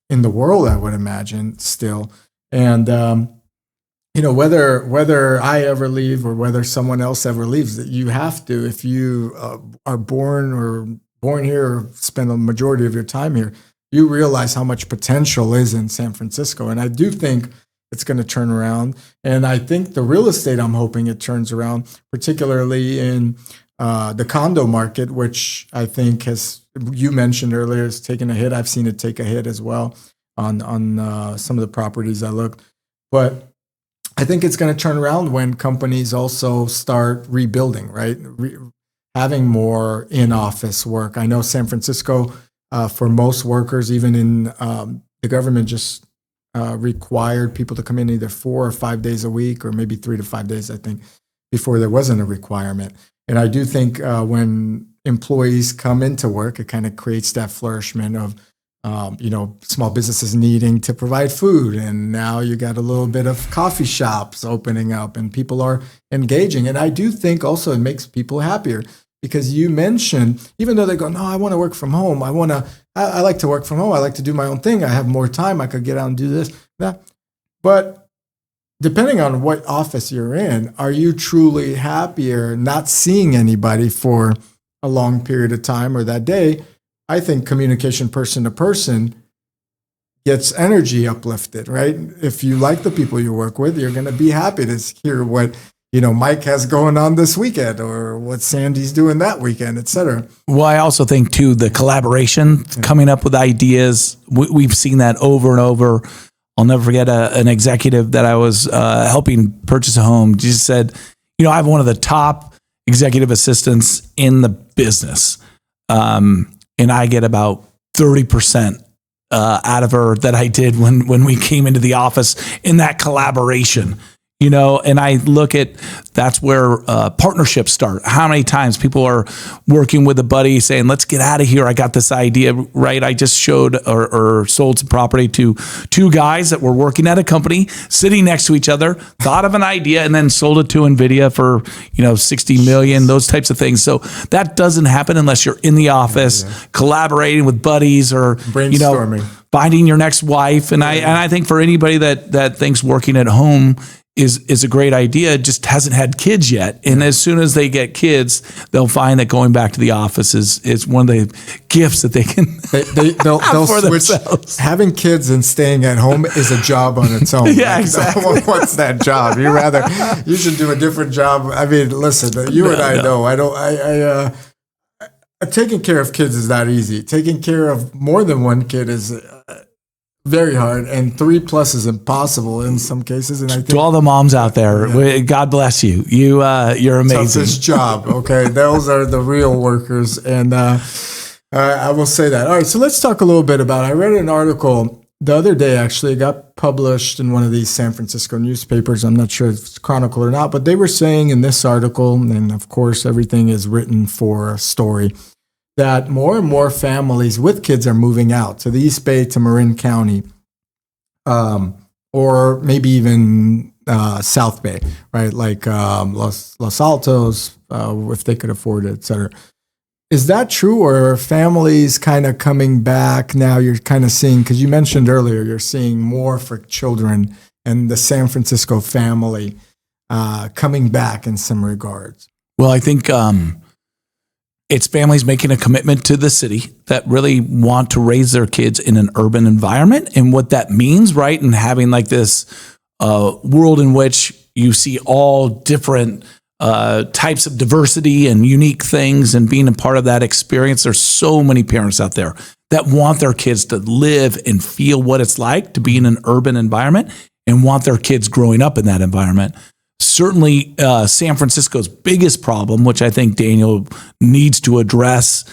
in the world, I would imagine still. And, whether I ever leave or whether someone else ever leaves, that you have to, if you are born here or spend a majority of your time here, you realize how much potential is in San Francisco. And I do think it's going to turn around. And I think the real estate, I'm hoping it turns around, particularly in the condo market, which I think you mentioned earlier, has taken a hit. I've seen it take a hit as well on some of the properties I looked. But I think it's going to turn around when companies also start rebuilding, right? Having more in-office work. I know San Francisco, for most workers, even in the government, just required people to come in either 4 or 5 days a week, or maybe 3 to 5 days, I think, before there wasn't a requirement. And I do think when employees come into work, it kind of creates that flourishment of small businesses needing to provide food. And now you got a little bit of coffee shops opening up and people are engaging. And I do think also it makes people happier because you mentioned, even though they go, no, I want to work from home. I like to work from home. I like to do my own thing. I have more time. I could get out and do this, that. But depending on what office you're in, are you truly happier not seeing anybody for a long period of time or that day? I think communication person to person gets energy uplifted, right? If you like the people you work with, you're going to be happy to hear what, Mike has going on this weekend or what Sandy's doing that weekend, et cetera. Well, I also think too, the collaboration, coming up with ideas. We've seen that over and over. I'll never forget an executive that I was helping purchase a home. Just said, I have one of the top executive assistants in the business. And I get about 30% out of her that I did when we came into the office in that collaboration, and I look at that's where partnerships start. How many times people are working with a buddy saying, let's get out of here. I got this idea, right? I just showed or sold some property to two guys that were working at a company sitting next to each other, thought of an idea and then sold it to NVIDIA for, 60 million, those types of things. So that doesn't happen unless you're in the office, collaborating with buddies or, brainstorming, finding your next wife. And I think for anybody that thinks working at home is a great idea, just hasn't had kids yet. And as soon as they get kids, they'll find that going back to the office is one of the gifts that they can they'll for switch. themselves. Having kids and staying at home is a job on its own. Yeah, exactly. What's that job? You should do a different job. I mean, listen, I know. Taking care of kids is not easy. Taking care of more than one kid is very hard, and 3+ is impossible in some cases. And I think to all the moms out there, God bless you. You're amazing. Toughest job. Okay, those are the real workers, and I will say that. All right, so let's talk a little bit about. I read an article the other day. Actually, it got published in one of these San Francisco newspapers. I'm not sure if it's Chronicle or not, but they were saying in this article, and of course, everything is written for a story, that more and more families with kids are moving out to the East Bay, to Marin County, or maybe even South Bay, right? Like Los Altos, if they could afford it, et cetera. Is that true, or are families kind of coming back now? You're kind of seeing, because you mentioned earlier, you're seeing more for children and the San Francisco family coming back in some regards. Well, I think it's families making a commitment to the city that really want to raise their kids in an urban environment, and what that means, right? And having like this world in which you see all different types of diversity and unique things, and being a part of that experience. There's so many parents out there that want their kids to live and feel what it's like to be in an urban environment and want their kids growing up in that environment. Certainly, San Francisco's biggest problem, which I think Daniel needs to address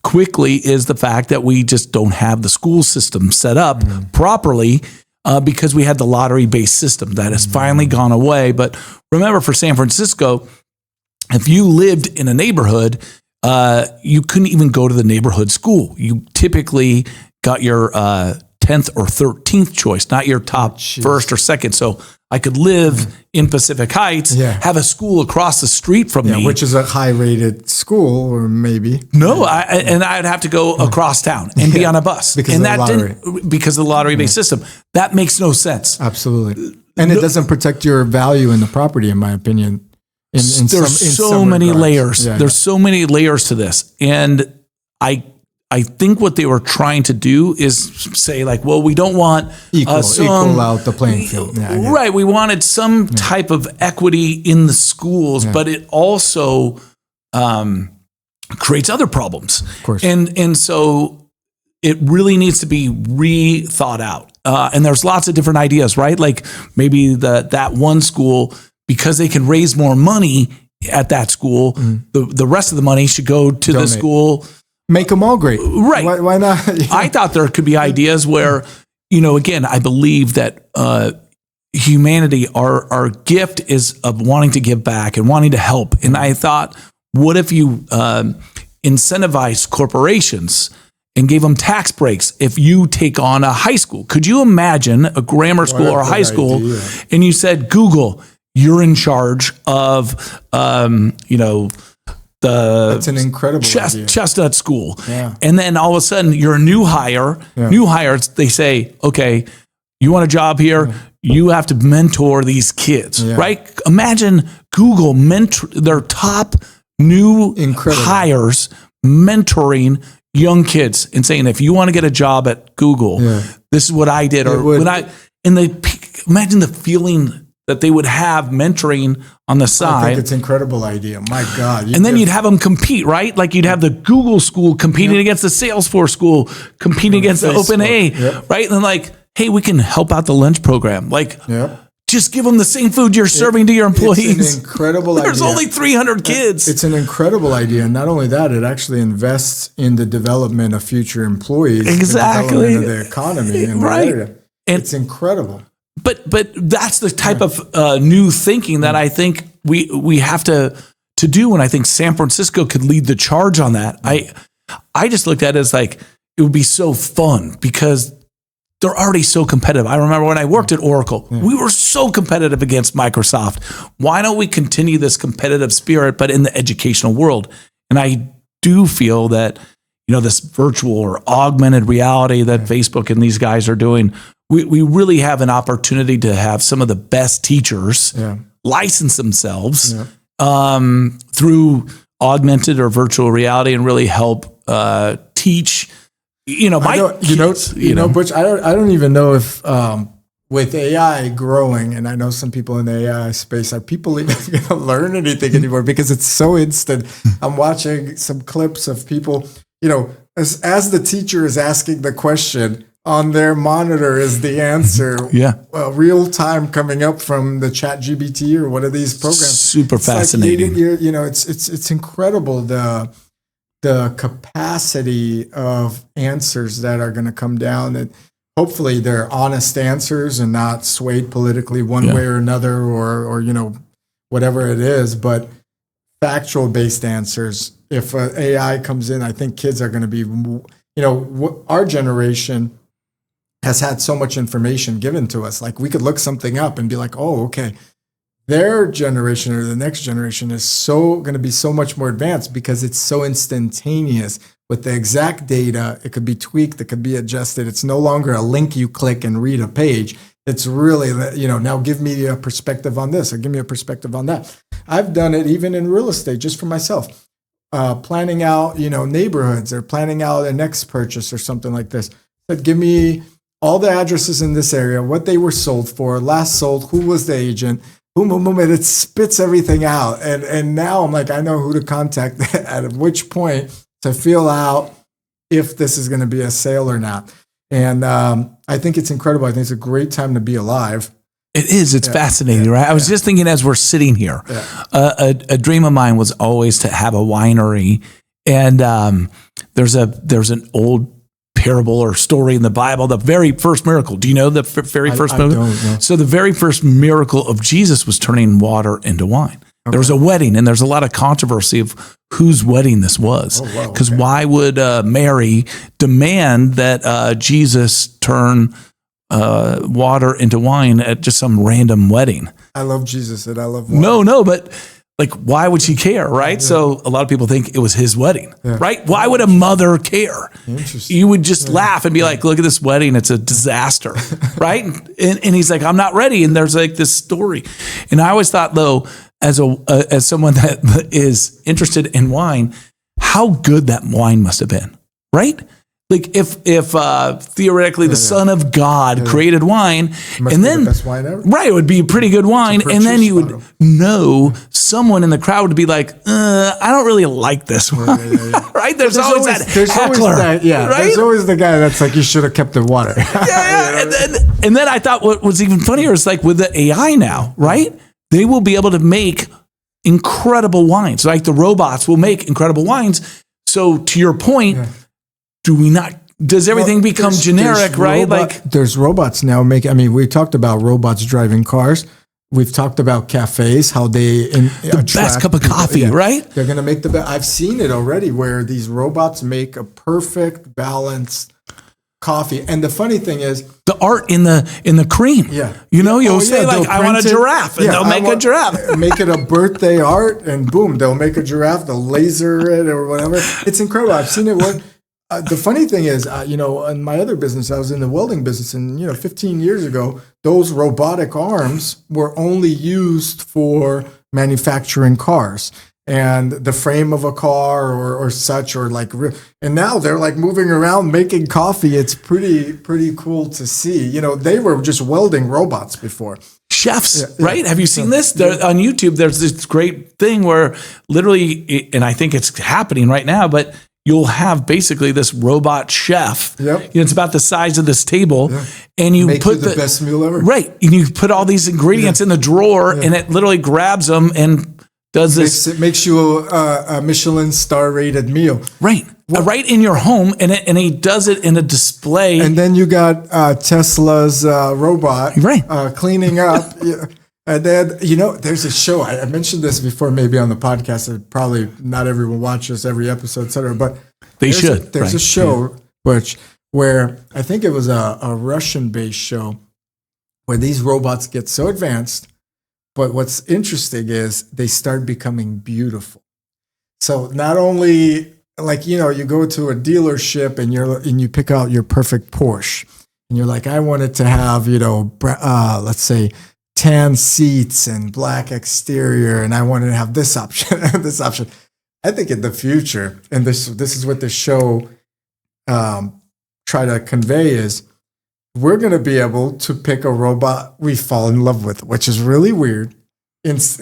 quickly, is the fact that we just don't have the school system set up properly because we had the lottery-based system that has finally gone away. But remember, for San Francisco, if you lived in a neighborhood, you couldn't even go to the neighborhood school. You typically got your 10th or 13th choice, not your top first or second. So I could live in Pacific Heights, have a school across the street from me. Which is a high-rated school, or maybe. No, I'd have to go across town and be on a bus. Because of the lottery-based system. That makes no sense. Absolutely. And it doesn't protect your value in the property, in my opinion. There's so many layers. There's so many layers to this. And I think what they were trying to do is say, like, well, we don't want equal out the playing field. Right. We wanted some type of equity in the schools, but it also creates other problems. Of course. And so it really needs to be re-thought out. And there's lots of different ideas, right? Like maybe that one school, because they can raise more money at that school, the rest of the money should go to the school. Make them all great. Right. Why not? I thought there could be ideas where, again, I believe that humanity, our gift is of wanting to give back and wanting to help. And I thought, what if you incentivize corporations and gave them tax breaks if you take on a high school. Could you imagine a grammar school or a high school and you said, Google, you're in charge of, that's an incredible idea. Chestnut School. Yeah. And then all of a sudden you're a new hire. New hires, they say, okay, you want a job here? You have to mentor these kids, right? Imagine Google mentor their top new hires mentoring young kids and saying, if you want to get a job at Google, this is what I did. Or imagine the feeling that they would have mentoring on the side. I think it's an incredible idea. My God. And then you'd have them compete, right? Like you'd have the Google school competing against the Salesforce school, competing against the OpenAI, right? And then like, hey, we can help out the lunch program. Like, just give them the same food you're serving to your employees. It's an incredible idea. There's only 300 kids. It's an incredible idea. And not only that, it actually invests in the development of future employees. Exactly. The development of the economy in the area. And it's incredible. But that's the type of new thinking that I think we have to do. And I think San Francisco could lead the charge on that. I just looked at it as like, it would be so fun because they're already so competitive. I remember when I worked at Oracle, we were so competitive against Microsoft. Why don't we continue this competitive spirit, but in the educational world? And I do feel that, this virtual or augmented reality that Facebook and these guys are doing, we really have an opportunity to have some of the best teachers license themselves through augmented or virtual reality and really help teach. Butch, I don't even know if with AI growing, and I know some people in the AI space, are people even going to learn anything anymore because it's so instant. I'm watching some clips of people, as the teacher is asking the question, on their monitor is the answer. Real time coming up from the ChatGPT or one of these programs. Super fascinating. It's incredible the capacity of answers that are going to come down, and hopefully they're honest answers and not swayed politically one way or another, or whatever it is, but factual based answers. If AI comes in, I think kids are going to be, our generation has had so much information given to us. Like we could look something up and be like, oh, okay. Their generation or the next generation is going to be so much more advanced because it's so instantaneous with the exact data. It could be tweaked. It could be adjusted. It's no longer a link you click and read a page. It's really, now give me a perspective on this or give me a perspective on that. I've done it even in real estate just for myself, planning out, neighborhoods or planning out a next purchase or something like this. But give me all the addresses in this area, what they were sold for, last sold, who was the agent, boom, boom, boom, and it spits everything out. And now I'm like, I know who to contact at which point to feel out if this is going to be a sale or not. And I think it's incredible. I think it's a great time to be alive. It is. It's fascinating, right? I was just thinking as we're sitting here, a dream of mine was always to have a winery. And there's an old parable or story in the Bible, the very first miracle. Do you know the very first miracle? I don't know. So the very first miracle of Jesus was turning water into wine. Okay. There was a wedding, and there's a lot of controversy of whose wedding this was. Because why would Mary demand that Jesus turn water into wine at just some random wedding? I love Jesus and I love wine. No, but like, why would she care, right? Yeah. So a lot of people think it was his wedding, right? Why would a mother care? Interesting. You would just laugh and be like, look at this wedding. It's a disaster, right? And he's like, I'm not ready. And there's like this story. And I always thought, though, as someone that is interested in wine, how good that wine must have been, right? Like if theoretically the Son of God created wine, and then the best wine ever. Right, it would be a pretty good wine, and then you would know someone in the crowd would be like, I don't really like this one, right? There's always that heckler, right? There's always the guy that's like, you should have kept the water. And then I thought what was even funnier is like with the AI now, right? They will be able to make incredible wines, like the robots will make incredible wines. So to your point. Does everything become generic, right? There's robots now we talked about robots driving cars. We've talked about cafes, how they The best cup of coffee, right? They're going to make the best. I've seen it already where these robots make a perfect balanced coffee. And the funny thing is, the art in the cream. Yeah. You'll say like, I want a giraffe, and they'll make a giraffe. Make it a birthday art, and boom, they'll make a giraffe. They'll laser it or whatever. It's incredible. I've seen it work. The funny thing is, in my other business, I was in the welding business, and 15 years ago, those robotic arms were only used for manufacturing cars and the frame of a car or such, and now they're like moving around making coffee. It's pretty cool to see. They were just welding robots before. Chefs, right? Have you seen this? On YouTube, there's this great thing where literally, and I think it's happening right now, but you'll have basically this robot chef. Yep. It's about the size of this table, and you put the best meal ever. Right, and you put all these ingredients in the drawer, and it literally grabs them and does this. It makes you a Michelin star rated meal. Right, right in your home, and he does it in a display. And then you got Tesla's robot, cleaning up. And then, there's a show, I mentioned this before maybe on the podcast, and probably not everyone watches every episode, et cetera, but there's a show, where I think it was a Russian-based show where these robots get so advanced, but what's interesting is they start becoming beautiful. So not only, you go to a dealership and you pick out your perfect Porsche, and you're like, I want it to have, let's say, tan seats and black exterior, and I wanted to have this option and this option. I think in the future, and this is what the show try to convey is, we're going to be able to pick a robot we fall in love with, which is really weird.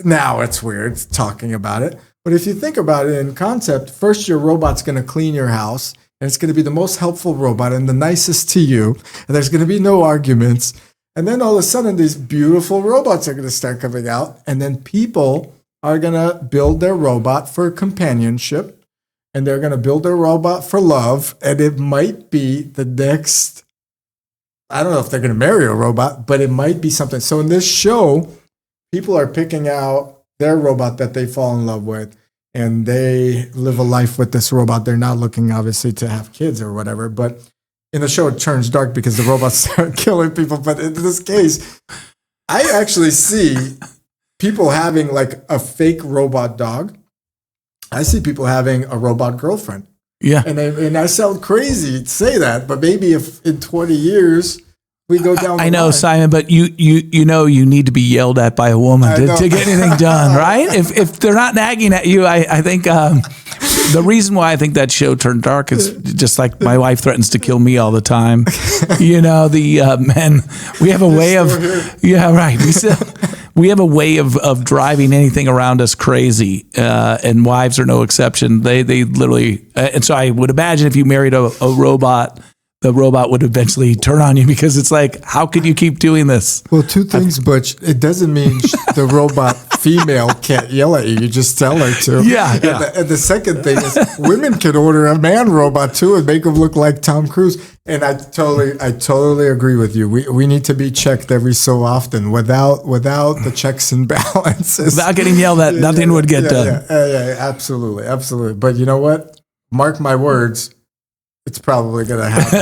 Now it's weird talking about it, but if you think about it in concept, first your robot's going to clean your house, and it's going to be the most helpful robot and the nicest to you, and there's going to be no arguments. And then all of a sudden, these beautiful robots are going to start coming out. And then people are going to build their robot for companionship. And they're going to build their robot for love. And it might be the next, I don't know if they're going to marry a robot, but it might be something. So in this show, people are picking out their robot that they fall in love with. And they live a life with this robot. They're not looking, obviously, to have kids or whatever. But in the show, it turns dark because the robots start killing people. But in this case, I actually see people having like a fake robot dog. I see people having a robot girlfriend. Yeah. And I sound crazy to say that, but maybe if in 20 years we go down the I know, line. Simon, but you need to be yelled at by a woman to get anything done, right? If they're not nagging at you, I think the reason why I think that show turned dark is just like my wife threatens to kill me all the time. The men, we have a way of, we have a way of driving anything around us crazy, and wives are no exception. They literally, and so I would imagine if you married a robot, the robot would eventually turn on you because it's like, how could you keep doing this? Well, two things, Butch. It doesn't mean the robot female can't yell at you. You just tell her to. Yeah. And the second thing is women can order a man robot too and make him look like Tom Cruise. And I totally agree with you. We need to be checked every so often. Without the checks and balances, without getting yelled at, nothing would get done. Yeah, absolutely. But you know what? Mark my words. It's probably going to happen.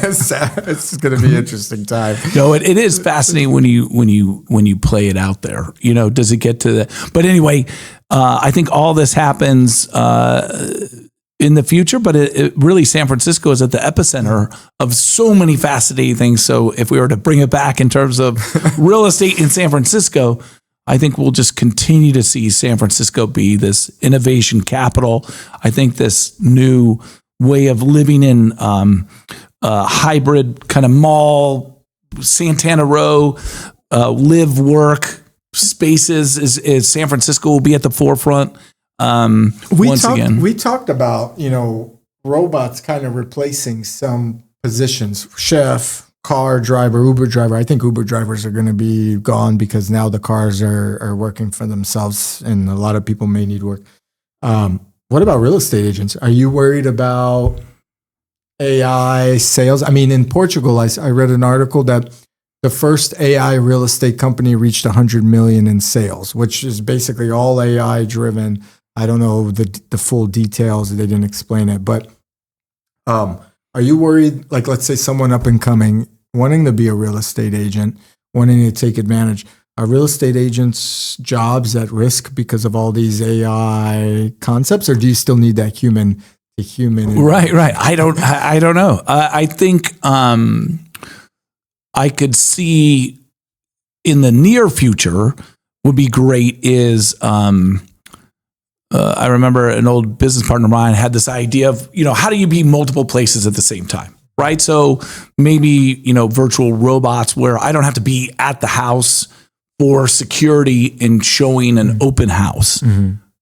It's going to be an interesting time. No, it is fascinating when you play it out there. Does it get to that? But anyway, I think all this happens in the future. But it really, San Francisco is at the epicenter of so many fascinating things. So if we were to bring it back in terms of real estate in San Francisco, I think we'll just continue to see San Francisco be this innovation capital. I think this new way of living in hybrid kind of mall, Santana Row, live, work spaces is San Francisco will be at the forefront. We talked about, robots kind of replacing some positions, chef, car driver, Uber driver. I think Uber drivers are going to be gone because now the cars are working for themselves and a lot of people may need work. What about real estate agents? Are you worried about AI sales? I mean, in Portugal, I read an article that the first AI real estate company reached 100 million in sales, which is basically all AI driven. I don't know the full details. They didn't explain it, but are you worried? Like, let's say someone up and coming, wanting to be a real estate agent, wanting to take advantage. Are real estate agents' jobs at risk because of all these AI concepts, or do you still need that human to human? Right. I don't know. I think I could see in the near future would be great is I remember an old business partner of mine had this idea of, how do you be multiple places at the same time? Right. So maybe, virtual robots where I don't have to be at the house for security and showing an open house,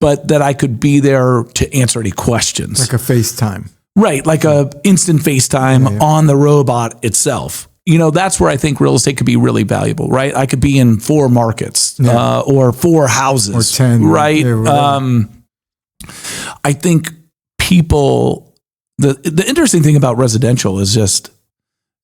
but that I could be there to answer any questions. Like a FaceTime. Right. Like a instant FaceTime on the robot itself. That's where I think real estate could be really valuable, right? I could be in 4 markets or 4 houses. Or 10. Right. I think people, the interesting thing about residential is just,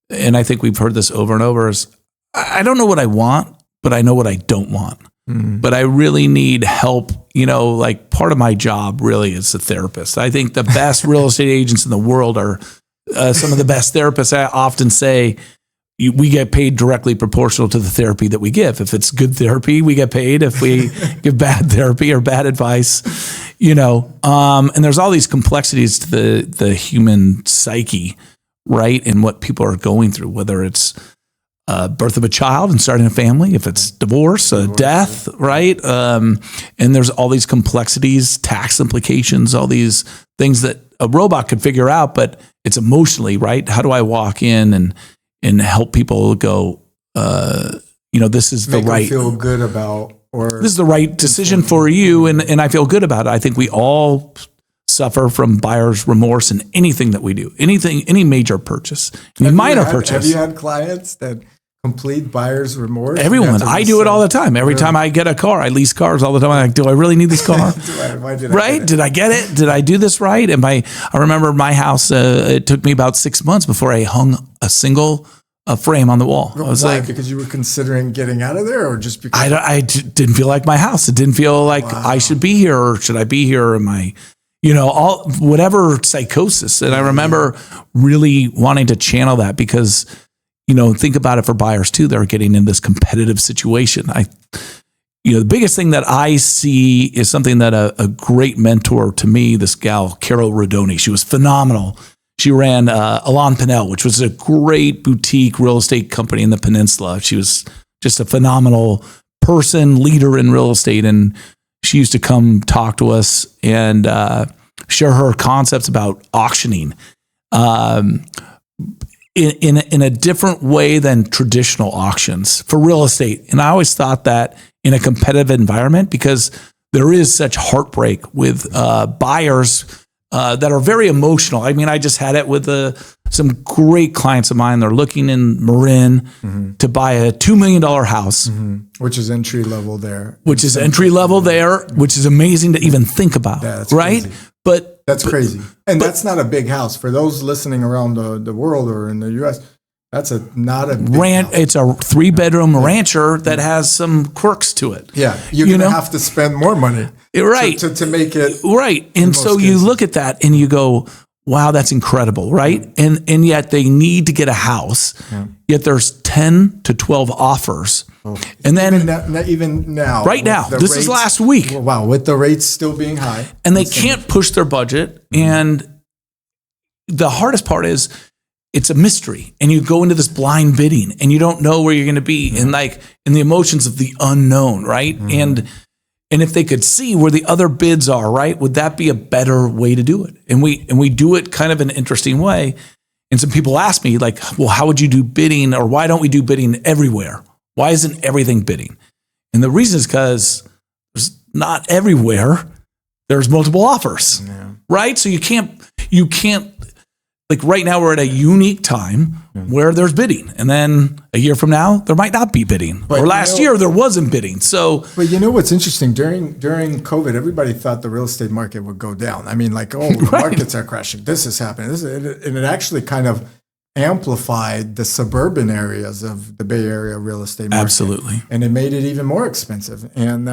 and I think we've heard this over and over, is I don't know what I want, but I know what I don't want. But I really need help. Like part of my job really is a therapist. I think the best real estate agents in the world are some of the best therapists. I often say we get paid directly proportional to the therapy that we give. If it's good therapy, we get paid. If we give bad therapy or bad advice, and there's all these complexities to the human psyche, right? And what people are going through, whether it's birth of a child and starting a family, if it's divorce, death, right? And there's all these complexities, tax implications, all these things that a robot could figure out, but it's emotionally, right? How do I walk in and help people go, this is the right, feel good about, or this is the right decision for you. And I feel good about it. I think we all suffer from buyer's remorse in anything that we do, any major purchase, any minor purchase. Have you had clients that complete buyer's remorse? Everyone. I do it all the time. Every time I get a car, I lease cars all the time. I'm like, do I really need this car? Did I get it? Did I do this right? And I remember my house, it took me about 6 months before I hung a single frame on the wall. I was like, because you were considering getting out of there, or just because I didn't feel like my house. It didn't feel like I should be here, or should I be here? Am I, all whatever psychosis. And I remember really wanting to channel that because, think about it for buyers too. They're getting in this competitive situation. The biggest thing that I see is something that a great mentor to me, this gal, Carol Rodoni, she was phenomenal. She ran Elan Pinnell, which was a great boutique real estate company in the peninsula. She was just a phenomenal person, leader in real estate. And she used to come talk to us and share her concepts about auctioning in a different way than traditional auctions for real estate. And I always thought that in a competitive environment, because there is such heartbreak with buyers that are very emotional. I mean, I just had it with some great clients of mine. They're looking in Marin to buy a $2 million house. Which is entry level there. Which is entry level there, which is amazing to even think about, right? Crazy. That's crazy. And that's not a big house. For those listening around the world or in the U.S., that's not a big house. It's a 3-bedroom rancher that has some quirks to it. Yeah, you're going to have to spend more money, right, to make it right. And so you look at that and you go, "Wow, that's incredible!" Right? And yet they need to get a house. Yet there's 10 to 12 offers. And then even now, right now, this is last week. Wow, with the rates still being high, and they can't push their budget. And the hardest part is it's a mystery, and you go into this blind bidding, and you don't know where you're going to be, and the emotions of the unknown, right? And if they could see where the other bids are, right, would that be a better way to do it? And we do it kind of an interesting way. And some people ask me, like, well, how would you do bidding, or why don't we do bidding everywhere? Why isn't everything bidding? And the reason is because there's not everywhere there's multiple offers, right? So you can't, like right now we're at a unique time where there's bidding. And then a year from now, there might not be bidding. Or last year, there wasn't bidding. So, but you know what's interesting? During COVID, everybody thought the real estate market would go down. I mean, like, the markets are crashing. This is happening. And it actually kind of amplified the suburban areas of the Bay Area real estate market. Absolutely. And it made it even more expensive. And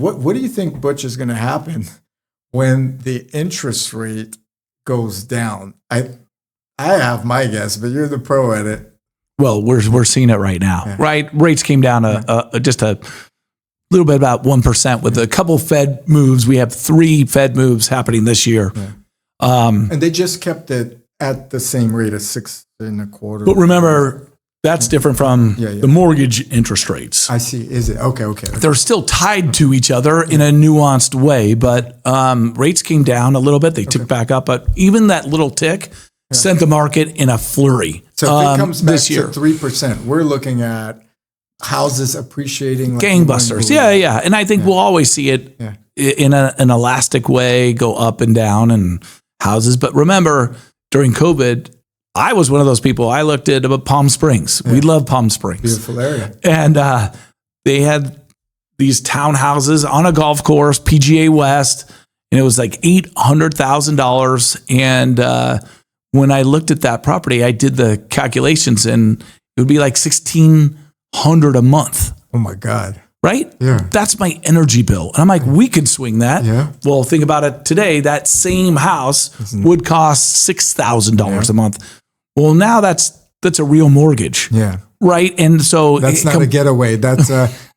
what do you think, Butch, is going to happen when the interest rate goes down? I have my guess, but you're the pro at it. Well, we're seeing it right now, right? Rates came down just a little bit, about 1% with a couple Fed moves. We have 3 Fed moves happening this year. Yeah. And they just kept it at the same rate as 6.25%. But remember, that's different from the mortgage interest rates. I see. Is it? Okay. They're still tied to each other in a nuanced way, but rates came down a little bit. They ticked back up, but even that little tick sent the market in a flurry. So if it comes back to 3%, we're looking at houses appreciating like gangbusters. Yeah. And I think we'll always see it in an elastic way, go up and down and houses. But remember, during COVID, I was one of those people. I looked at Palm Springs. We love Palm Springs. Beautiful area. And they had these townhouses on a golf course, PGA West, and it was like $800,000. And when I looked at that property, I did the calculations, and it would be like $1,600 a month. Oh my God. Right? Yeah. That's my energy bill. And I'm like, we could swing that. Yeah. Well, think about it today. That same house would cost $6,000 a month. Well, now that's a real mortgage. Yeah. Right. And so that's not a getaway. That's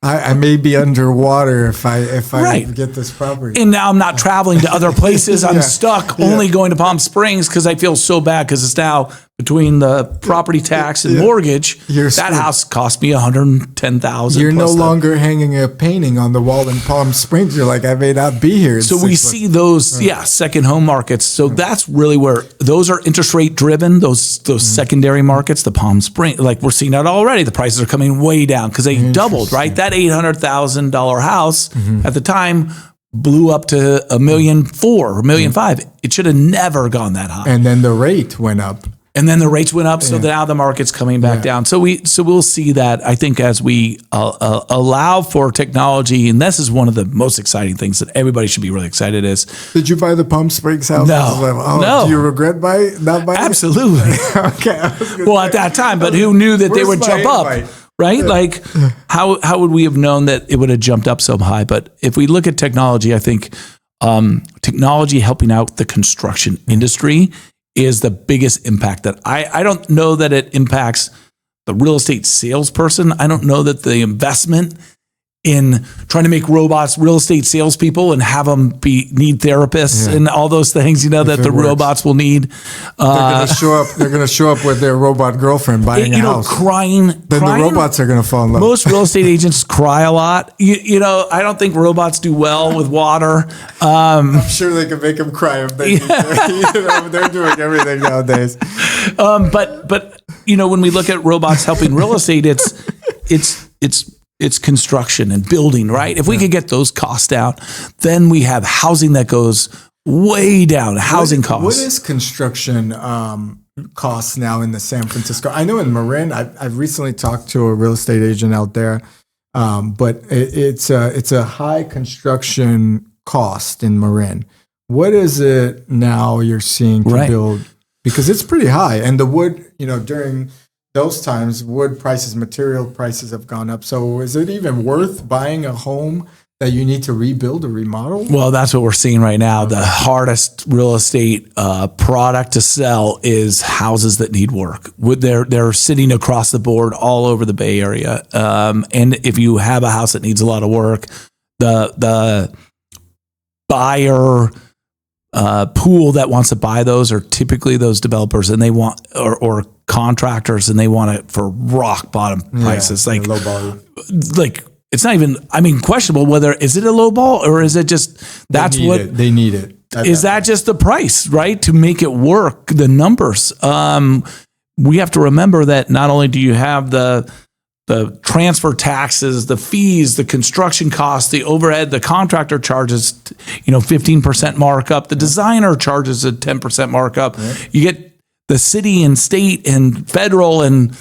I may be underwater if I get this property. And now I'm not traveling to other places. I'm stuck only going to Palm Springs because I feel so bad because it's now between the property tax and mortgage. That house cost me $110,000. You're no longer hanging a painting on the wall in Palm Springs. You're like, I may not be here. So we see those, second home markets. So that's really where those are interest rate driven. Those secondary markets, the Palm Springs, like we're seeing that already. The prices are coming way down because they doubled, right? That $800,000 house at the time blew up to $1.4 million, $1.5 million. It should have never gone that high. And then the rate went up. And then the rates went up, so now the market's coming back down. So we'll see that, I think, as we allow for technology, and this is one of the most exciting things that everybody should be really excited is. Did you buy the Palm Springs house? No. Do you regret not buying Absolutely. it? Okay. Well, at that time, but who knew that they would jump up? Right? Yeah. Like, how would we have known that it would have jumped up so high? But if we look at technology, I think technology helping out the construction industry is the biggest impact. That I don't know that it impacts the real estate salesperson. I don't know that the investment in trying to make robots real estate salespeople and have them need therapists and all those things, that the robots will need. They're going to show up with their robot girlfriend buying a house. Crying. The robots are going to fall in love. Most real estate agents cry a lot. I don't think robots do well with water. I'm sure they can make them cry if they need to. They're doing everything nowadays. But when we look at robots helping real estate, it's construction and building, right? If we could get those costs down, then we have housing that goes way down. Housing costs. What is construction costs now in the San Francisco? I know in Marin, I've recently talked to a real estate agent out there, but it's a high construction cost in Marin. What is it now you're seeing to build? Because it's pretty high, and the wood, during those times, wood prices, material prices have gone up. So is it even worth buying a home that you need to rebuild or remodel? Well, that's what we're seeing right now. The hardest real estate product to sell is houses that need work. They're sitting across the board all over the Bay Area. And if you have a house that needs a lot of work, the buyer pool that wants to buy those are typically those developers, and they want or contractors, and they want it for rock bottom prices, like low volume. Like it's not even questionable whether is it a low ball or is it just they need it. Is that just the price, right, to make it work? The numbers. We have to remember that not only do you have the transfer taxes, the fees, the construction costs, the overhead, the contractor charges, 15% markup. The designer charges a 10% markup. Right. You get the city and state and federal and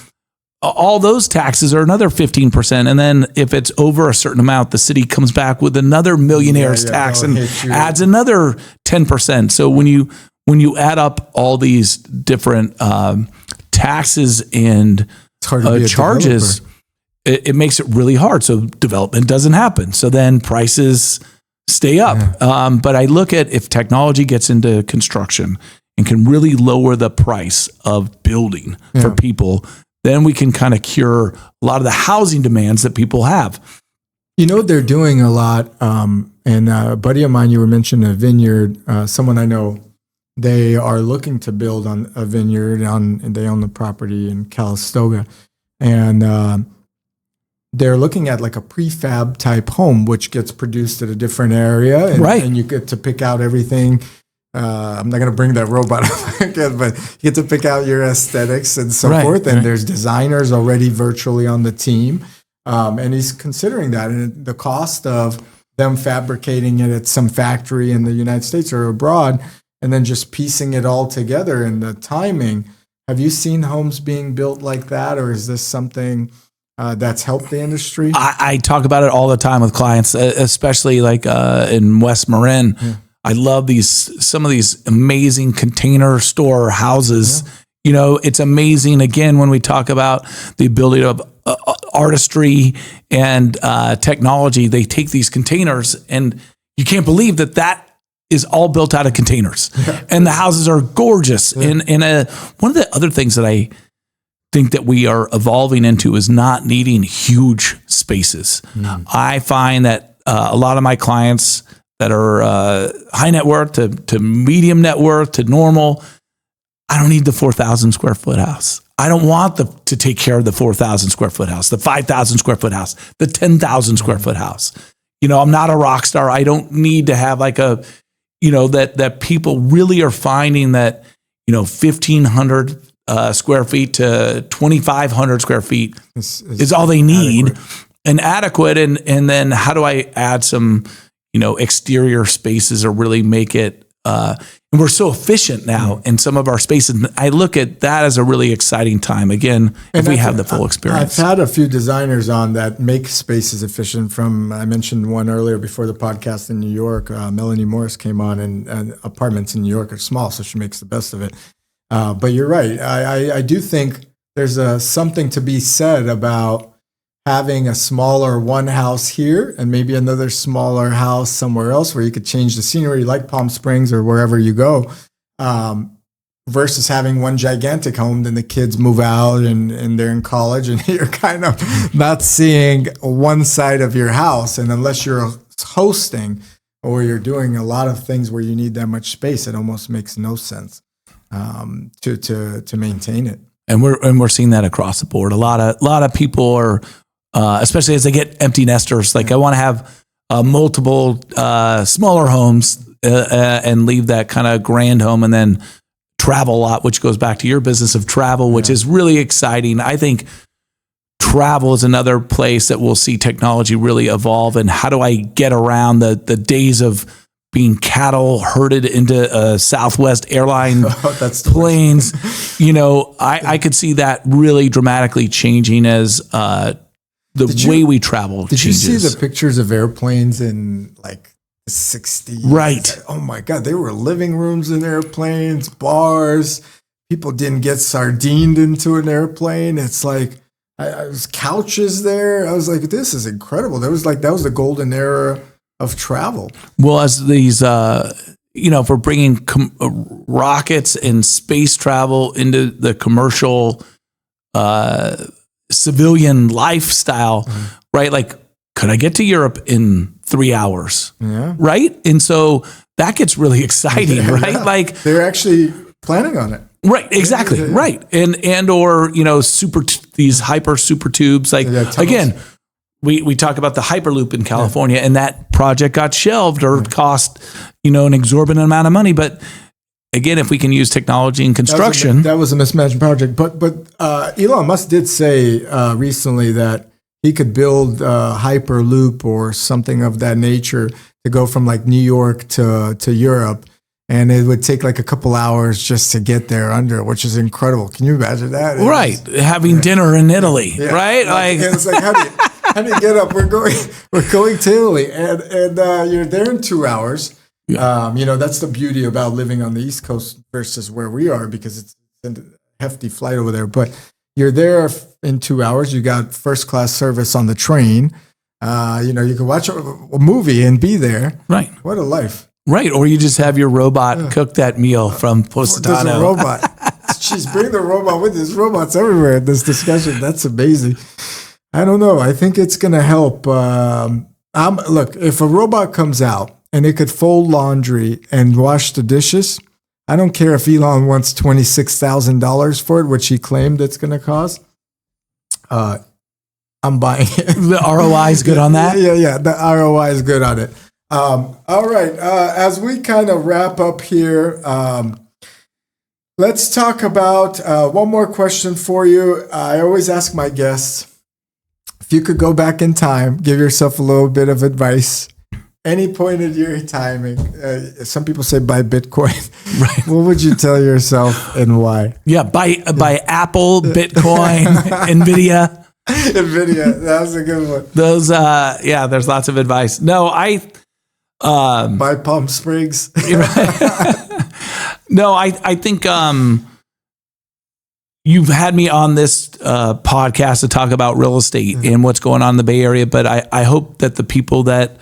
all those taxes are another 15%. And then if it's over a certain amount, the city comes back with another millionaire's tax and adds another 10%. So when you add up all these different taxes and It's hard to be a charges, developer. it makes it really hard. So development doesn't happen. So then prices stay up. But I look at if technology gets into construction and can really lower the price of building for people, then we can kind of cure a lot of the housing demands that people have. You know, they're doing a lot. And a buddy of mine, you were mentioning a vineyard, someone I know, they are looking to build on a vineyard and they own the property in Calistoga. And they're looking at like a prefab type home, which gets produced at a different area. And, and you get to pick out everything. I'm not going to bring that robot up again, but you get to pick out your aesthetics and so forth. And there's designers already virtually on the team. And he's considering that. And the cost of them fabricating it at some factory in the United States or abroad, and then just piecing it all together and the timing. Have you seen homes being built like that? Or is this something that's helped the industry? I talk about it all the time with clients, especially like in West Marin. I love some of these amazing container store houses. You know, it's amazing, again, when we talk about the ability of artistry and technology. They take these containers, and you can't believe that is all built out of containers. And the houses are gorgeous. And one of the other things that I think that we are evolving into is not needing huge spaces. I find that a lot of my clients that are high net worth to medium net worth to normal, I don't need the 4,000 square foot house. I don't want to take care of the 4,000 square foot house, the 5,000 square foot house, the 10,000 square foot house. You know, I'm not a rock star. I don't need to have like that people really are finding that, 1,500 square feet to 2,500 square feet is all they need and adequate. And then how do I add some, exterior spaces or really make it, and we're so efficient now in some of our spaces. I look at that as a really exciting time. Again, if we have the full experience. I've had a few designers on that make spaces efficient. I mentioned one earlier before the podcast in New York. Melanie Morris came on, and apartments in New York are small, so she makes the best of it. But you're right. I do think there's something to be said about having a smaller one house here and maybe another smaller house somewhere else where you could change the scenery, like Palm Springs or wherever you go, versus having one gigantic home. Then the kids move out and they're in college, and you're kind of not seeing one side of your house. And unless you're hosting or you're doing a lot of things where you need that much space, it almost makes no sense to maintain it. And we're seeing that across the board. A lot of people are, especially as they get empty nesters, like I want to have multiple smaller homes and leave that kind of grand home, and then travel a lot, which goes back to your business of travel, which is really exciting. I think travel is another place that we'll see technology really evolve. And how do I get around the days of being cattle herded into Southwest airline planes? I could see that really dramatically changing as the way we travel changes. Did you see the pictures of airplanes in like the 60s? Right. Oh my God, they were living rooms in airplanes, bars. People didn't get sardined into an airplane. It's like, I was couches there. I was like, this is incredible. That was the golden era of travel. Well, as these, if we're bringing rockets and space travel into the commercial civilian lifestyle, right? Like, could I get to Europe in 3 hours? Yeah. Right. And so that gets really exciting, right? Yeah. Like they're actually planning on it. Right. Exactly. Yeah. Right. And or, these hyper super tubes, like again, we talk about the Hyperloop in California, and that project got shelved or cost, an exorbitant amount of money. But again, if we can use technology in construction, that was a mismanaged project. But Elon Musk did say recently that he could build a Hyperloop or something of that nature to go from like New York to Europe. And it would take like a couple hours just to get there under, which is incredible. Can you imagine that? Right. Having dinner in Italy, right? Like it's like, how do you get up? We're going to Italy, and you're there in 2 hours. Yeah. That's the beauty about living on the East Coast versus where we are, because it's hefty flight over there, but you're there in 2 hours. You got first class service on the train. You can watch a movie and be there. Right. What a life. Right. Or you just have your robot cook that meal from Positano. There's a robot. Jeez, bring the robot with you. There's robots everywhere in this discussion. That's amazing. I don't know. I think it's going to help. Look, if a robot comes out and it could fold laundry and wash the dishes, I don't care if Elon wants $26,000 for it, which he claimed it's going to cost. I'm buying it. The ROI is good on that? Yeah. The ROI is good on it. All right. As we kind of wrap up here, let's talk about one more question for you. I always ask my guests, if you could go back in time, give yourself a little bit of advice, any point in your timing. Some people say buy Bitcoin. Right. What would you tell yourself and why? Yeah, buy Apple, Bitcoin, NVIDIA. NVIDIA, that was a good one. Those, there's lots of advice. No, buy Palm Springs. No, I think you've had me on this podcast to talk about real estate and what's going on in the Bay Area, but I hope that the people that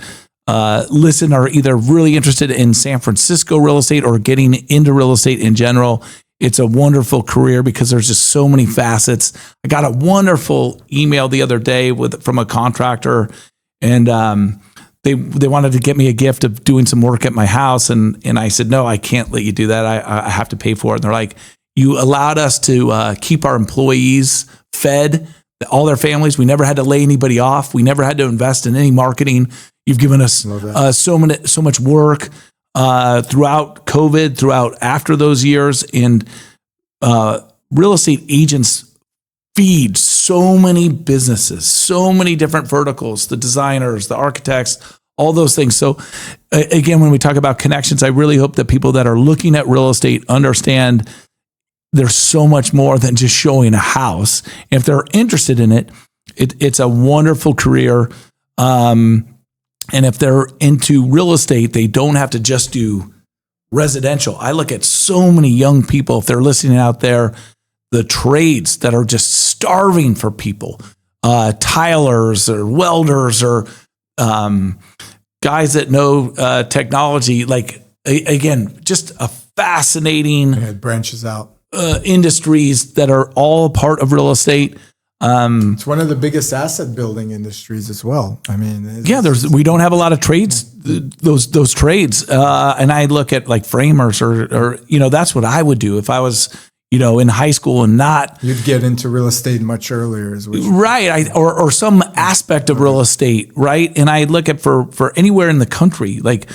listen are either really interested in San Francisco real estate or getting into real estate in general. It's a wonderful career because there's just so many facets. I got a wonderful email the other day from a contractor, and they wanted to get me a gift of doing some work at my house, and I said, no, I can't let you do that. I have to pay for it. And they're like, you allowed us to keep our employees fed, all their families. We never had to lay anybody off. We never had to invest in any marketing. You've given us so much work throughout COVID, throughout after those years, and real estate agents feed so many businesses, so many different verticals, the designers, the architects, all those things. So again, when we talk about connections, I really hope that people that are looking at real estate understand there's so much more than just showing a house. If they're interested in it, it's a wonderful career. And if they're into real estate, they don't have to just do residential. I look at so many young people, if they're listening out there, the trades that are just starving for people, tilers or welders or guys that know technology. Like, again, just a fascinating it branches out industries that are all a part of real estate. It's one of the biggest asset building industries as well. I mean, we don't have a lot of trades, those trades. And I look at like framers or that's what I would do if I was, in high school and not. You'd get into real estate much earlier as well. Right. Or some aspect of real estate. Right. And I look at for anywhere in the country, like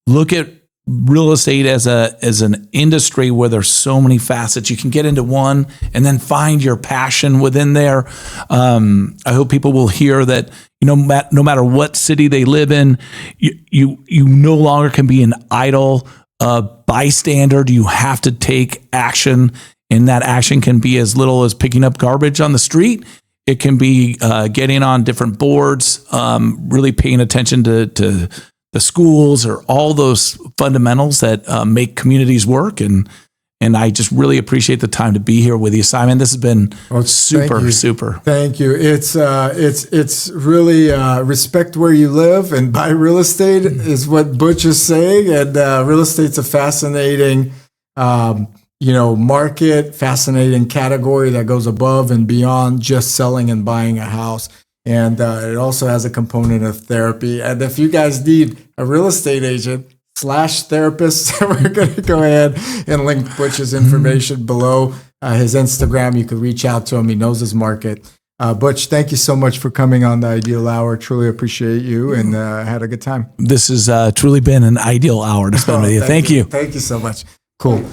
look at real estate as an industry where there's so many facets. You can get into one and then find your passion within there. I hope people will hear that, no matter what city they live in, you no longer can be an idle bystander. You have to take action, and that action can be as little as picking up garbage on the street. It can be getting on different boards, really paying attention to the schools or all those fundamentals that make communities work. And I just really appreciate the time to be here with you, Simon. This has been super. Thank you. It's really respect where you live and buy real estate is what Butch is saying. And real estate's a fascinating, market, fascinating category that goes above and beyond just selling and buying a house. And it also has a component of therapy. And if you guys need a real estate agent /therapist, we're going to go ahead and link Butch's information below. His Instagram, you can reach out to him. He knows his market. Butch, thank you so much for coming on the Ideal Hour. Truly appreciate you and had a good time. This has truly been an ideal hour to spend with you. Thank you. Thank you so much. Cool.